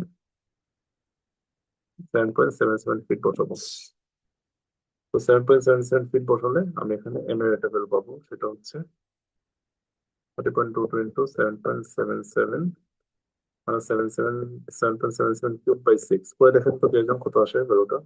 7.77 ফিট বসাবো। তো 7.77 ফিট বসালে আমি এখানে এম এর একটা ভ্যালু পাবো, সেটা হচ্ছে 30.22 ইন্টু 7.77 মানে 7.77 কিউব বাই 6 করে দেখেন তো দেখলাম কত আসে ভ্যালুটা।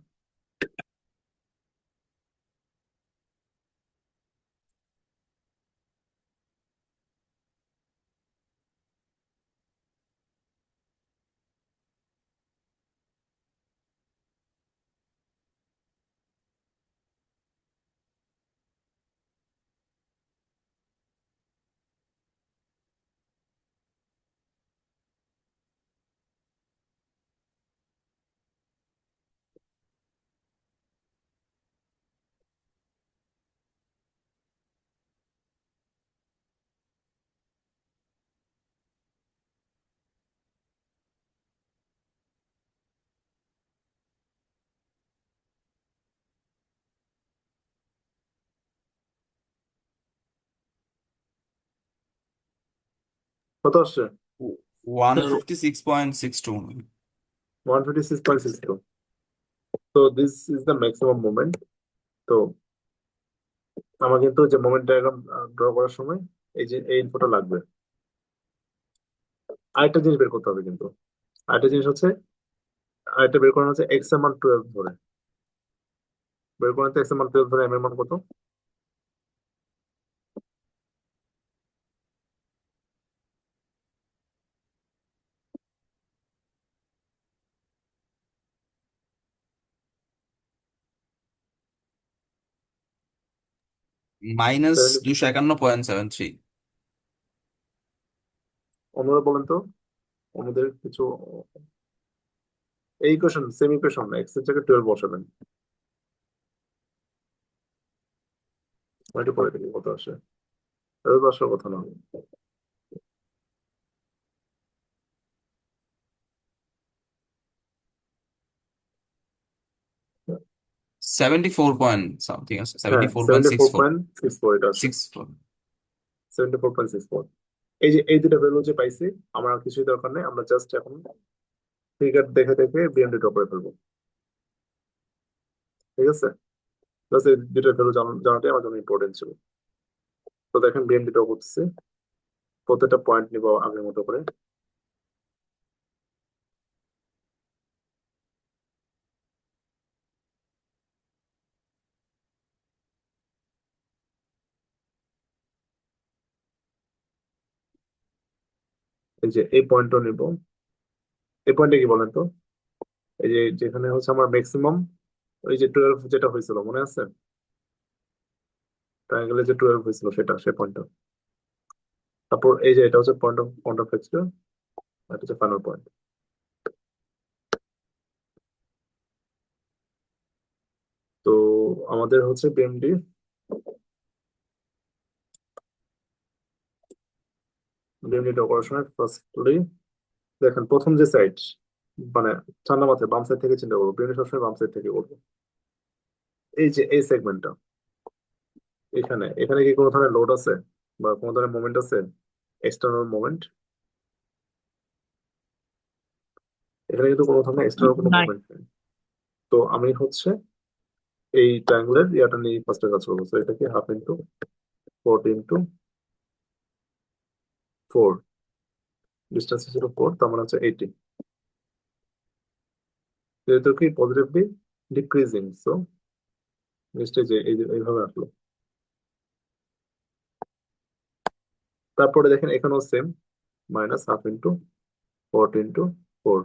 কত আসছে, 156.62। 156.62। তো this is the maximum moment. তো আমার কিন্তু যে মোমেন্ট ডায়াগ্রাম ড্র করার সময় এই যে এই ইনফোটা লাগবে। আরেকটা জিনিস বের করতে হবে কিন্তু, আরেকটা জিনিস হচ্ছে, আরেকটা বের করানো হচ্ছে এক্স এর মান 12 ধরে। বের করানো হচ্ছে এক্স এর মান 12 ধরে, এম এর মান কত, মাইনাস 70। 251.73। অন্যরা বলেন তো। আমাদের কিছু এই ইকুয়েশন সেম ইকুয়েশন এক্স এর জায়গায় 12 বসাবেন। আমি একটু পরে দেখি কত আসে, এত তো আসার কথা না। 74 পয়েন্ট সামথিং আছে, হ্যাঁ 74.64 74.64 এটা আসে, 64। 74.64। এই যে এই দুটো ভ্যালু যে পাইছি, আমার আর কিছুই দরকার নেই, আমরা জাস্ট এখন ফিগার দেখে দেখে বিএমডি ড্র করে ফেলবো। ঠিক আছে, জাস্ট এই দুটো ভ্যালু জানাটাই আমার জন্য ইম্পর্টেন্ট ছিল। তো দেখেন বিএমডি ড্র করতেছি, প্রত্যেকটা পয়েন্ট নিব আগের মতো করে। এই যে এই পয়েন্টটা নিব, এই পয়েন্টে কি বলেন তো, এই যে যেখানে হচ্ছে আমার ম্যাক্সিমাম ওই যে 12 যেটা হয়েছিল মনে আছে, ট্রায়াঙ্গেলে যে 12 হয়েছিল সেটা, সেই পয়েন্টটা। তারপর এই যে এটা হচ্ছে পয়েন্ট অফ ফিক্সচার, এটা হচ্ছে ফাইনাল পয়েন্ট। তো আমাদের হচ্ছে বিএমডি অপারেশনের ফার্স্টলি দেখেন প্রথম যে সাইড, মানে ঠান্ডা মাথায় বাম সাইড থেকে চিন্তা করবো, বিএমডি সবসময় বাম সাইড থেকে করবো। এই যে এই সেগমেন্টটা, এখানে এখানে কি কোনো ধরনের লোড আছে বা কোনো ধরনের মোমেন্ট আছে, এক্সটার্নাল মোমেন্ট? এখানে কিন্তু কোনো ধরনের এক্সটার্নাল কোনো নাই। মোমেন্ট নেই। তো আমি হচ্ছে এই ট্রায়াঙ্গুলার ইয়াটা নিয়ে ফার্স্টে কাজ করবো। তো এটাকে হাফ ইন্টু 40 × 4, ডিস্টেন্স ছিল 4, তার মানে হচ্ছে 80। যেহেতু কি পজিটিভলি ডিক্রিজিং, সো নিশ্চয়ই যে এইভাবে আসলো। তারপরে দেখেন এখানেও সেম, মাইনাস হাফ ইন্টু 40 × 4,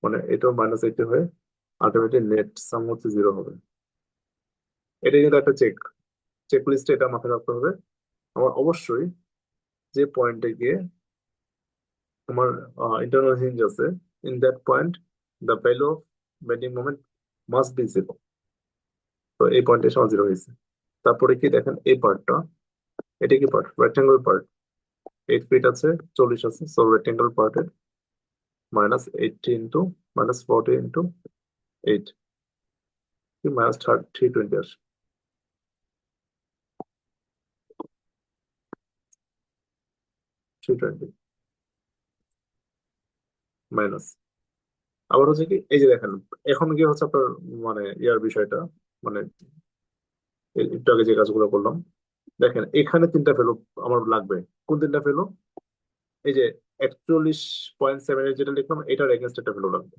মানে এটাও -80 হয়ে আলটিমেটলি নেট সাম হচ্ছে 0 হবে। এটা কিন্তু একটা চেক লিস্টে এটা মাথায় রাখতে হবে। আমার অবশ্যই যে পয়েন্টে গিয়ে তোমার ইন্টারনাল হিঞ্জ আছে, in that point the value of bending moment must be 0। তো এই পয়েন্টে এসে 0 হয়েছে। তারপরে কি দেখেন এই পার্টটা, এটা কি পার্ট, রেক্টাঙ্গল পার্ট, 8 ফিট আছে, 40 আছে, সো রেক্টাঙ্গল পার্টের -80 ইন্টু -40 ইন্টু 8, -320 আসে। 320 মাইনাস, আবার হচ্ছে কি এই যে দেখেন, এখন কি হচ্ছে আপনার মানে ইয়ার বিষয়টা, মানে একটু আগে যে কাজগুলো করলাম, দেখেন এখানে তিনটা ফেলো আমার লাগবে। কোন তিনটা ফেলো? এই যে 41.7 এর যেটা লিখলাম, এটার এগেনস্ট একটা ফেলো লাগবে।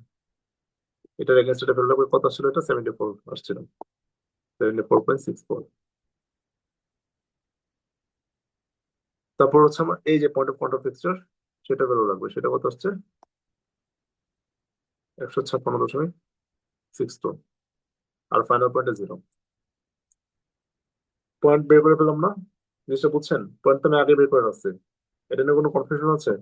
এটার এগেনস্ট একটা ফেলো লাগবে, কত ছিল এটা? 74 আসছিল, 74.64। তারপর হচ্ছে আমার এই যে পয়েন্ট অফ ফিক্সচার, সেটা ফেলো লাগবে, সেটা কত আসছে? 156.62। আর ফাইনাল পয়েন্টে 0। পয়েন্ট বের করে পেলাম না? জিনিসটা বুঝছেন? পয়েন্ট তো আমি আগে বের করে রাখছি, এটা নিয়ে কোনো কনফিউশন আছে?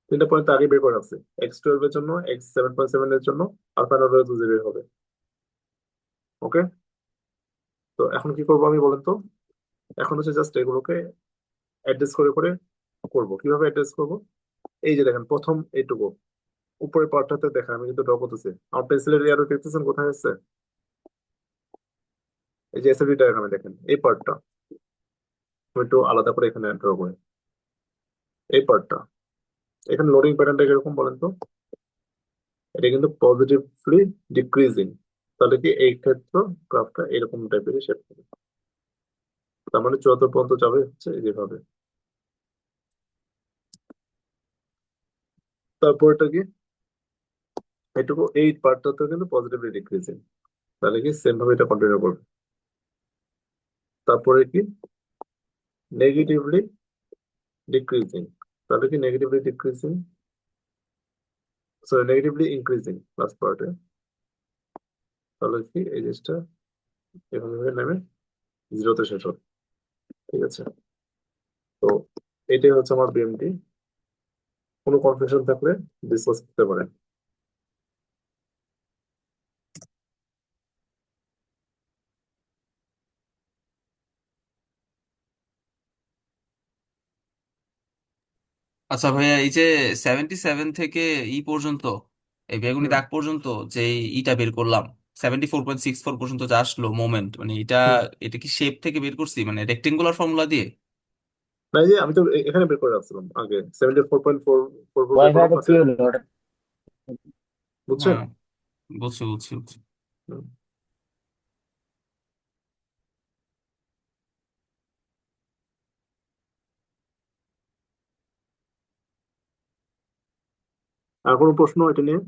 তিনটা পয়েন্ট তো আগে বের করে রাখছি, x12 এর জন্য, x7.7 এর জন্য, আর ফাইনাল ভ্যালু 0 হবে। ওকে, তো এখন কি করবো আমি বলেন তো? এখন হচ্ছে জাস্ট এগুলোকে অ্যাডজাস্ট করে করে করবো। কিভাবে অ্যাডজাস্ট করবো? এই যে দেখেন প্রথম এইটুকু উপরের পার্টটাতে দেখেন আমি কিন্তু ড্র করতেছি, আমার পেন্সিলের ইয়ারও দেখতেছেন কোথায় আছে? এই যে এসএলডি ডায়াগ্রামে দেখেন এই পার্টটা, আমি একটু আলাদা করে এখানে ড্র করি। এই পার্টটা, এখানে লোডিং প্যাটার্নটা কিরকম বলেন তো? এটা কিন্তু পজিটিভলি ডিক্রিজিং। তাহলে কি এই ক্ষেত্রে গ্রাফটা এরকম টাইপের শেপ হবে। তার মানে 74 পর্যন্ত যাবে হচ্ছে যেভাবে। তারপরটা কি, এটুকু এই পার্টটাতে কিন্তু পজিটিভলি ডিক্রিজিং, তাহলে কি সেম ভাবে এটা কন্টিনিউ করবে। তারপরে কি নেগেটিভলি ডিক্রিজিং, তাহলে কি negatively decreasing, sorry negatively increasing last পার্টে, তাহলে কি এই জিনিসটা এভাবে নেমে 0-তে শেষ হবে। ঠিক আছে, তো এটাই হচ্ছে আমার বিএমটি। কোনো কনফিউশন থাকলে ডিসকাস করতে পারেন। আচ্ছা ভাইয়া, এই যে 77 থেকে ই পর্যন্ত, এই বেগুনি হুম দাগ পর্যন্ত যে ইটা বের করলাম, 74.64 পর্যন্ত যা আসলো মোমেন্ট, মানে এটা হুম। এটা কি শেপ থেকে বের করছি, মানে রেক্টেঙ্গুলার ফর্মুলা দিয়ে? না, এই যে আমি তো এখানে বের করে রাখছিলাম আগে 74.444 বের করলাম ওয়াইফাইটা কি পাশে। হলো ওটা? বুঝছেন? হ্যাঁ, বুঝছি বুঝছি বুঝছি। হুম। আর কোনো প্রশ্ন এটা নিয়ে?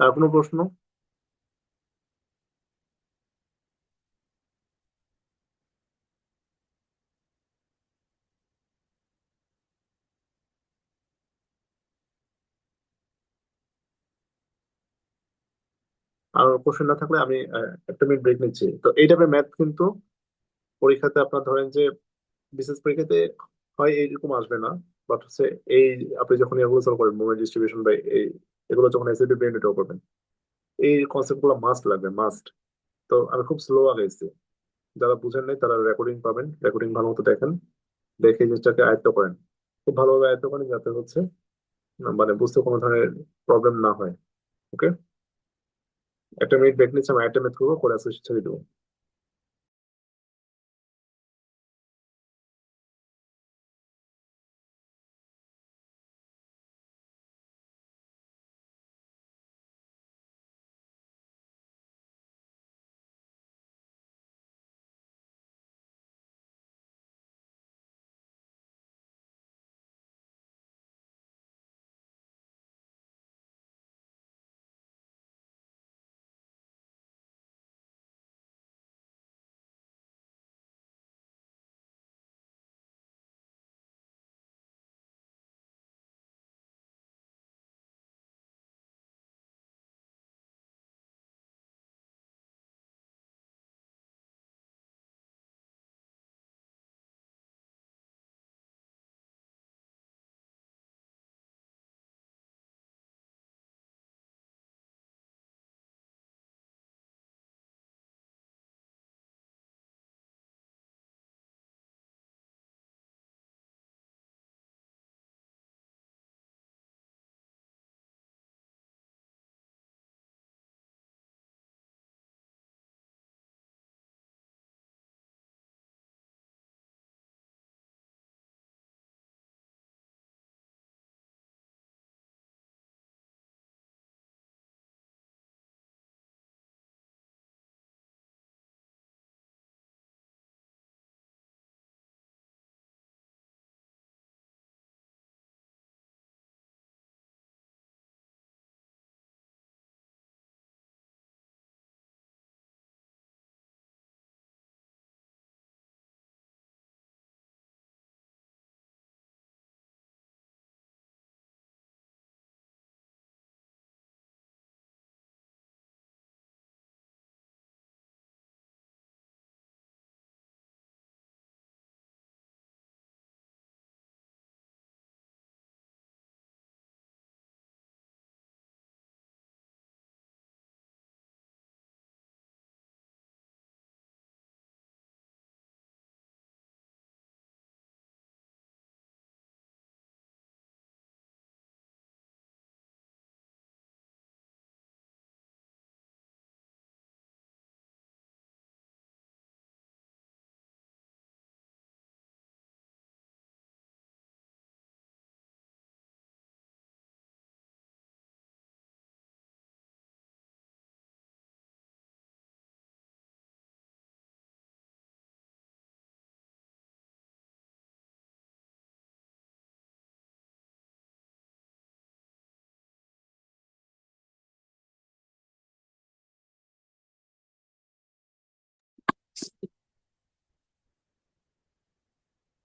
আর কোনো প্রশ্ন? আর কোশ্চেন না থাকলে আমি একটা মিনিট ব্রেক নিচ্ছি। তো এই টাইপের ম্যাথ কিন্তু পরীক্ষাতে আপনার ধরেন যে বিশেষ পরীক্ষাতে হয় এইরকম আসবে না, বাট হচ্ছে এই আপনি যখন এগুলো সলভ করবেন মোমেন্ট ডিস্ট্রিবিউশন বা এই এগুলো যখন এসএপি ব্রেন ড্র করবেন, এই কনসেপ্ট গুলো মাস্ট লাগবে, মাস্ট। তো আমি খুব স্লো আগাইছি। যারা বুঝেন নাই তারা রেকর্ডিং পাবেন, রেকর্ডিং ভালো মতো দেখেন, দেখে এই জিনিসটাকে আয়ত্ত করেন, খুব ভালোভাবে আয়ত্ত করেন, যাতে হচ্ছে মানে বুঝতে কোনো ধরনের প্রবলেম না হয়। ওকে, একটা মিনিট ব্রেক নিচ্ছি, আমি একটা মিনিট করবো, করে আসলে ছেড়ে দেবো।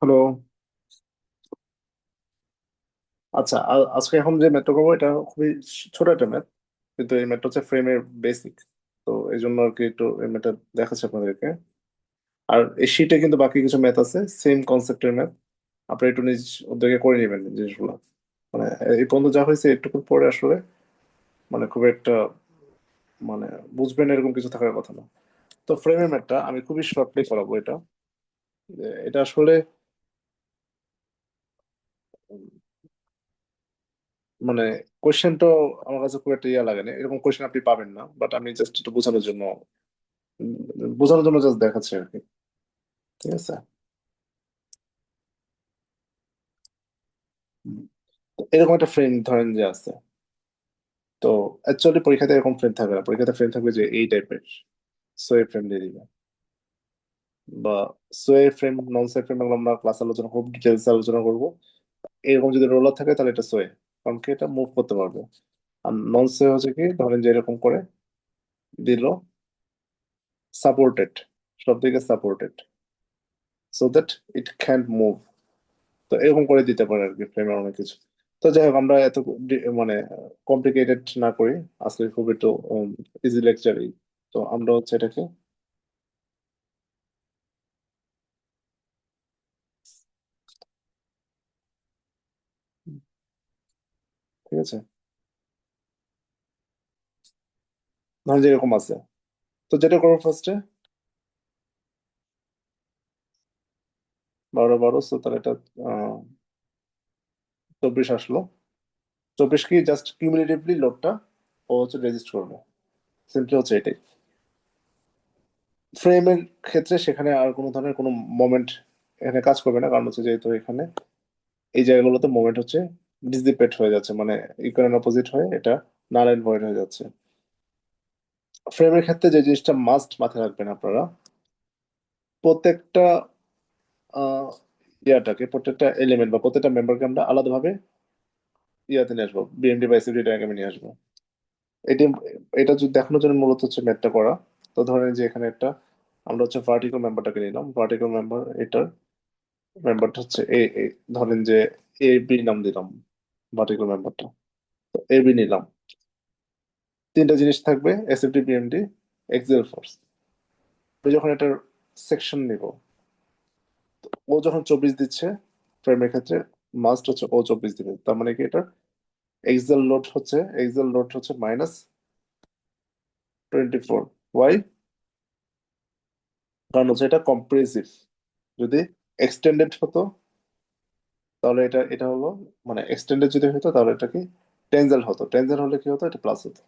হ্যালো। আচ্ছা, আজকে এখন যে ম্যাথটা করবো এটা খুবই ছোট একটা ম্যাথ, কিন্তু এই ম্যাথটা হচ্ছে ফ্রেমের বেসিক। তো এই জন্য আর কি একটু এই ম্যাথটা দেখাচ্ছি আপনাদেরকে। আর এই শীটে কিন্তু বাকি কিছু ম্যাথ আছে, সেম কনসেপ্টের ম্যাথ। আপনি একটু নিজ উদ্যোগে করে নেবেন জিনিসগুলো। মানে এই পর্যন্ত যা হয়েছে একটু পরে আসলে মানে খুব একটা মানে বুঝবেন এরকম কিছু থাকার কথা না। তো ফ্রেমের ম্যাথটা আমি খুবই শর্টলি করাবো এটা। এটা আসলে মানে কোয়েশ্চেনটা আমার কাছে খুব একটা ইয়া লাগে না, এরকম কোয়েশ্চেন আপনি পাবেন না, বাট আমি জাস্ট একটু বোঝানোর জন্য জাস্ট দেখাচ্ছি আর কি। ঠিক আছে। হুম। তো এরকম একটা ফ্রেম ধরেন যে আছে। তো অ্যাকচুয়ালি পরীক্ষাতে এরকম ফ্রেম থাকবে না, পরীক্ষাতে ফ্রেম থাকবে যে এই টাইপের সোয়ে ফ্রেম দিয়ে দিবে, বা সোয়ে ফ্রেম নন সোয়ে ফ্রেম আমরা ক্লাস আলোচনা খুব ডিটেলস আলোচনা করবো। এরকম যদি রোলার থাকে তাহলে এটা সোয়ে, কারণ কি এটা মুভ করতে পারবে। আর নন সোয়ে হচ্ছে কি ধরেন যে এরকম করে দিল সাপোর্টেড, সব দিকে supported, so that it can move. তো এরকম করে দিতে পারে আর কি ফ্রেমের অনেক কিছু। তো যাই হোক, আমরা এত মানে কমপ্লিকেটেড না করি, আজকে খুব একটু ইজি লেকচারই। তো আমরা হচ্ছে এটাকে ঠিক আছে, ধরেন যে এরকম আছে। তো যেটা করবো ফার্স্টে 12 12, তো তাহলে এটা 24 আসলো। 24 কি জাস্ট কিউমুলেটিভলি লোডটা ও হচ্ছে রেজিস্ট করবে, সিম্পলি হচ্ছে এটাই। ফ্রেমের ক্ষেত্রে সেখানে আর কোনো ধরনের কোনো মোমেন্ট এখানে কাজ করবে না, কারণ হচ্ছে যেহেতু এখানে এই জায়গাগুলোতে মোমেন্ট হচ্ছে ডিসিপেট হয়ে যাচ্ছে, মানে ইকুয়াল অপোজিট হয়ে এটা নাল এন্ড ভয়েড হয়ে যাচ্ছে। ফ্রেমের ক্ষেত্রে যে জিনিসটা মাস্ট মাথায় রাখবেন আপনারা, প্রত্যেকটা প্রত্যেকটা এলিমেন্ট বা প্রত্যেকটা মেম্বারকে আমরা আলাদাভাবে ইয়াতে নিয়ে আসবো, বিএমডি বা এসিডি ডায়াগ্রামে নিয়ে আসবো। এটি এটা যদি দেখানোর জন্য মূলত হচ্ছে ম্যাথটা করা। তো ধরেন যে এখানে একটা আমরা হচ্ছে ভার্টিক্যাল মেম্বারটাকে নিলাম, ভার্টিক্যাল মেম্বার এটার মেম্বারটা হচ্ছে এ, ধরেন যে এ বি নাম দিলাম ভার্টিক্যাল মেম্বারটা। তো এ বি নিলাম, তিনটা জিনিস থাকবে, এসএফডি বিএমডি এক্সিয়াল ফোর্স। আমি যখন এটার সেকশন নিব, ও যখন 24 দিচ্ছে ফ্রেমের ক্ষেত্রে, মাস্ট হচ্ছে ও 24 দিবে। তার মানে কি এটা এক্সেল লোড হচ্ছে -24। ওয়াই? কারণ হচ্ছে এটা কম্প্রেসিভ। যদি এক্সটেন্ডেড হতো তাহলে এটা এটা হলো মানে এক্সটেন্ডেড যদি হতো তাহলে এটা কি টেনজেল হতো, টেনজেল হলে কি হতো, এটা প্লাস হতো।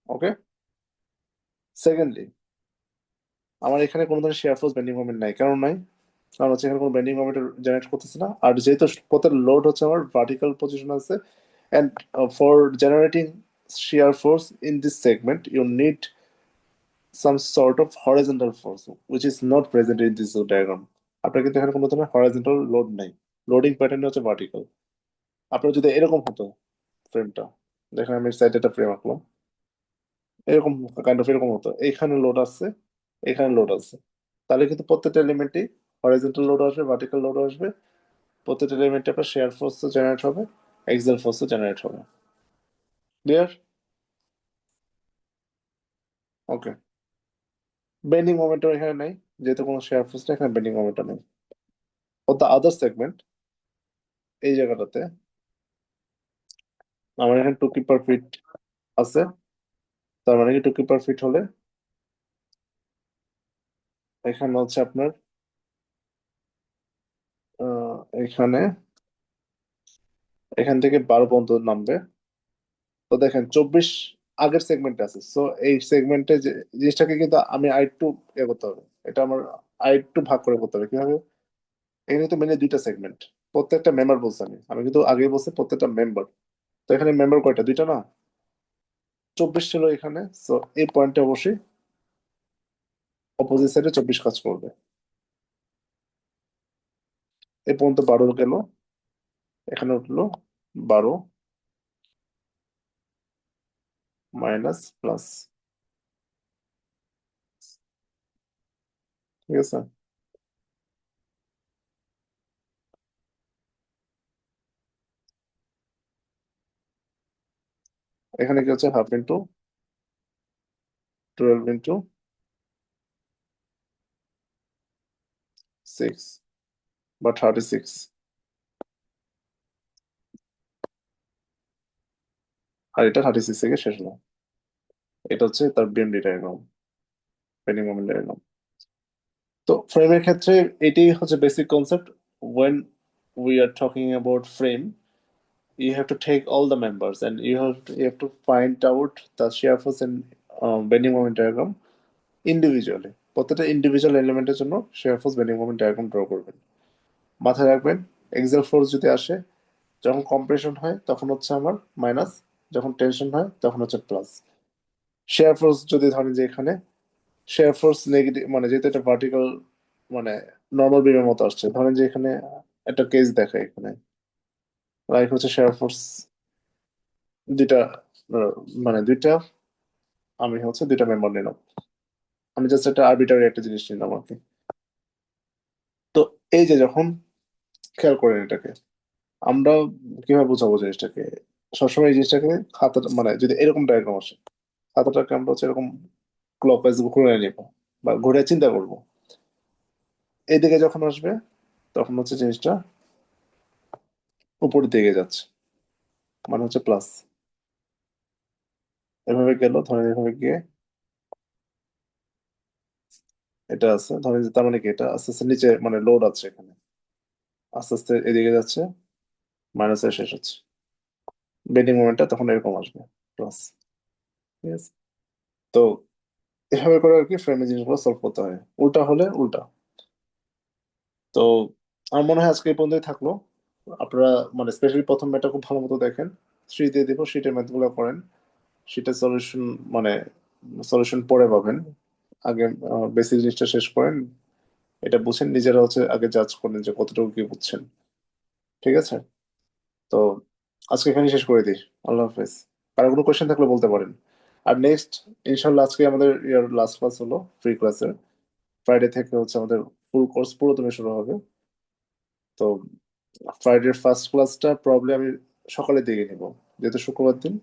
ওকে। সেকেন্ডলি, আমার এখানে কোনো ধরনের শেয়ার ফোর্স বেন্ডিং মোমেন্ট নাই, কারণ নাই, কারণ হচ্ছে এখানে কোনো বেন্ডিং মোমেন্ট জেনারেট করতেছে না। আর যেহেতু প্রত্যেক লোড হচ্ছে আমার ভার্টিক্যাল পজিশন আছে, and for generating shear force in this segment you need some sort of horizontal force which is not present in this diagram. আপনার কিন্তু এখানে কোনো ধরনের হরাইজন্টাল লোড নাই, লোডিং প্যাটার্ন হচ্ছে ভার্টিক্যাল। আপনার যদি এরকম হতো ফ্রেমটা, দেখেন আমি সাইডে একটা ফ্রেম আঁকলাম, এরকম কাইন্ড অফ এরকম হতো, এখানে লোড আছে, এখানে লোড আছে, তাহলে কিন্তু প্রত্যেকটা এলিমেন্টই হরাইজন্টাল লোড আসবে, ভার্টিক্যাল লোড আসবে, প্রত্যেকটা এলিমেন্টে আপনার শেয়ার ফোর্স জেনারেট হবে, এক্সেল ফোর্স জেনারেট হবে। ক্লিয়ার? ওকে। বেন্ডিং মোমেন্টও এখানে নাই, যেহেতু কোনো শেয়ার ফোর্স নেই, এখানে বেন্ডিং মোমেন্টও নেই। ও দ্য আদার সেগমেন্ট, এই জায়গাটাতে আমার এখানে 2 কিপ পার ফিট আছে। তার মানে কি 2 কিপ পার ফিট হলে এখানে হচ্ছে আপনার এখানে এখান থেকে 12 পর্যন্ত নামবে। তো দেখেন 24 আগের সেগমেন্টে আছে, সো এই সেগমেন্টে যে জিনিসটাকে কিন্তু আমি আরেকটু ইয়ে করতে হবে, এটা আমার আরেকটু ভাগ করে করতে হবে। কিভাবে? এখানে তো মেনে দুইটা সেগমেন্ট, প্রত্যেকটা মেম্বার বলছি আমি আমি কিন্তু আগেই বলছি প্রত্যেকটা মেম্বার। তো এখানে মেম্বার কয়টা? দুইটা না, 24 ছিল এখানে। সো এই পয়েন্টে অবশ্যই অপোজিট সাইডে 24 কাজ করবে। এই পর্যন্ত 12 গেল, এখানে উঠলো 12 মাইনাস প্লাস, ঠিক আছে? এখানে কি হচ্ছে হাফ ইন্টু 12 ইন্টু 6 বা 36, আর এটা 36 থেকে শেষ হলো। এটা হচ্ছে তার BMD diagram, bending moment diagram. তো ফ্রেমের ক্ষেত্রে এটাই হচ্ছে basic concept. when we are talking about frame, you have to take all the members and you have to find out the shear force and bending moment diagram individually. প্রত্যেকটা individual এলিমেন্টের জন্য shear force bending moment diagram draw করবেন। মাথায় রাখবেন, এক্সাল force যদি আসে, যখন compression হয় তখন হচ্ছে আমার মাইনাস, যখন টেনশন হয় তখন হচ্ছে প্লাস। shear force যদি ধরেন যে এখানে shear force নেগেটিভ, মানে যেহেতু এটা ভার্টিক্যাল, মানে নর্মাল বিমের মতো আসছে, ধরেন যে এখানে একটা কেস দেখায়, এখানে লাইক হচ্ছে shear force দুইটা, আহ, মানে দুইটা, আমি হচ্ছে দুইটা মেম্বার নিলাম, আমি জাস্ট একটা আরবিটারি একটা জিনিস নিলাম আর কি। তো এই যে যখন, খেয়াল করেন এটাকে আমরা কিভাবে বোঝাবো জিনিসটাকে, সবসময় এই জিনিসটাকে খাতা, মানে যদি এরকম ডায়াগ্রাম আসে, খাতাটাকে আমরা হচ্ছে এরকম ক্লকওয়াইজ ঘুরে নিব বা ঘুরে চিন্তা করব, এইদিকে যখন আসবে তখন হচ্ছে জিনিসটা উপরের দিকে যাচ্ছে, মানে হচ্ছে প্লাস। এভাবে গেল, ধরেন এভাবে গিয়ে এটা আছে, ধরেন যে তার মানে কি এটা আস্তে আস্তে নিচে, মানে লোড আছে এখানে, আস্তে আস্তে এদিকে যাচ্ছে, মাইনাসে শেষ হচ্ছে, বেন্ডিং মোমেন্টটা তখন এরকম আসবে, প্লাস। ঠিক আছে? তো এভাবে করে আর কি ফ্রেমে জিনিসগুলো সলভ করতে হয়, উল্টা হলে উল্টা। তো আমার মনে হয় আজকে এই পর্যন্তই থাকলো। আপনারা মানে স্পেশালি প্রথম ম্যাথটা খুব ভালো মতো দেখেন, শীট দিয়ে দিব, শীটের ম্যাথগুলো করেন, শীটের সলিউশন, মানে সলিউশন পরে পাবেন। আগে বেসিক জিনিসটা শেষ করেন, এটা বুঝেন, নিজেরা হচ্ছে আগে জাজ করেন যে কতটুকু কি বুঝছেন। ঠিক আছে? তো আজকে এখানে শেষ করে দিই। আল্লাহ হাফেজ। কারো কোনো কোয়েশ্চেন থাকলে বলতে পারেন। আর নেক্সট ইনশাল্লাহ আজকে আমাদের ইয়ার লাস্ট ক্লাস হলো ফ্রি ক্লাসের, ফ্রাইডে থেকে হচ্ছে আমাদের ফুল কোর্স পুরোদমে শুরু হবে। তো ফ্রাইডের ফার্স্ট ক্লাসটা প্রবলেম আমি সকালের দিকে নিব, যেহেতু শুক্রবার দিন,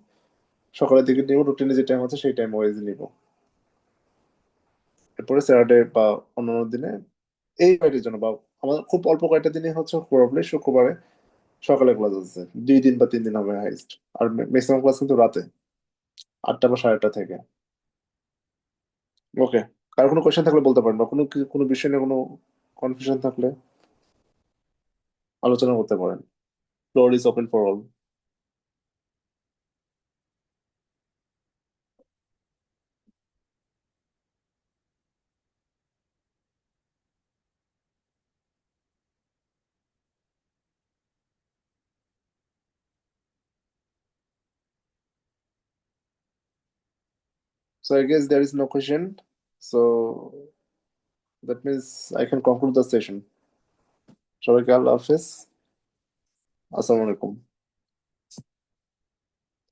সকালের দিকে নিব, রুটিনে যে টাইম আছে সেই টাইম ওয়াইজ নিব। এরপরে স্যাটারডে বা অন্যান্য দিনে, এই ফ্রাইডের জন্য বা আমাদের খুব অল্প কয়েকটা দিনে হচ্ছে প্রবলেম শুক্রবারে সকালে ক্লাস আছে, 2 দিন বা 3 দিন হবে হাইস্ট। আর ম্যাক্সিমাম ক্লাস কিন্তু রাতে 8টা বা 8:30 থেকে। ওকে, কার কোনো কোয়েশ্চেন থাকলে বলতে পারেন, বা কোনো কোনো বিষয় নিয়ে কোনো কনফিউশন থাকলে আলোচনা করতে পারেন। Floor is open for all. So I guess there is no question. So that means I can conclude the session. সবাইকে আল্লাহ হাফেজ, আসসালামু আলাইকুম।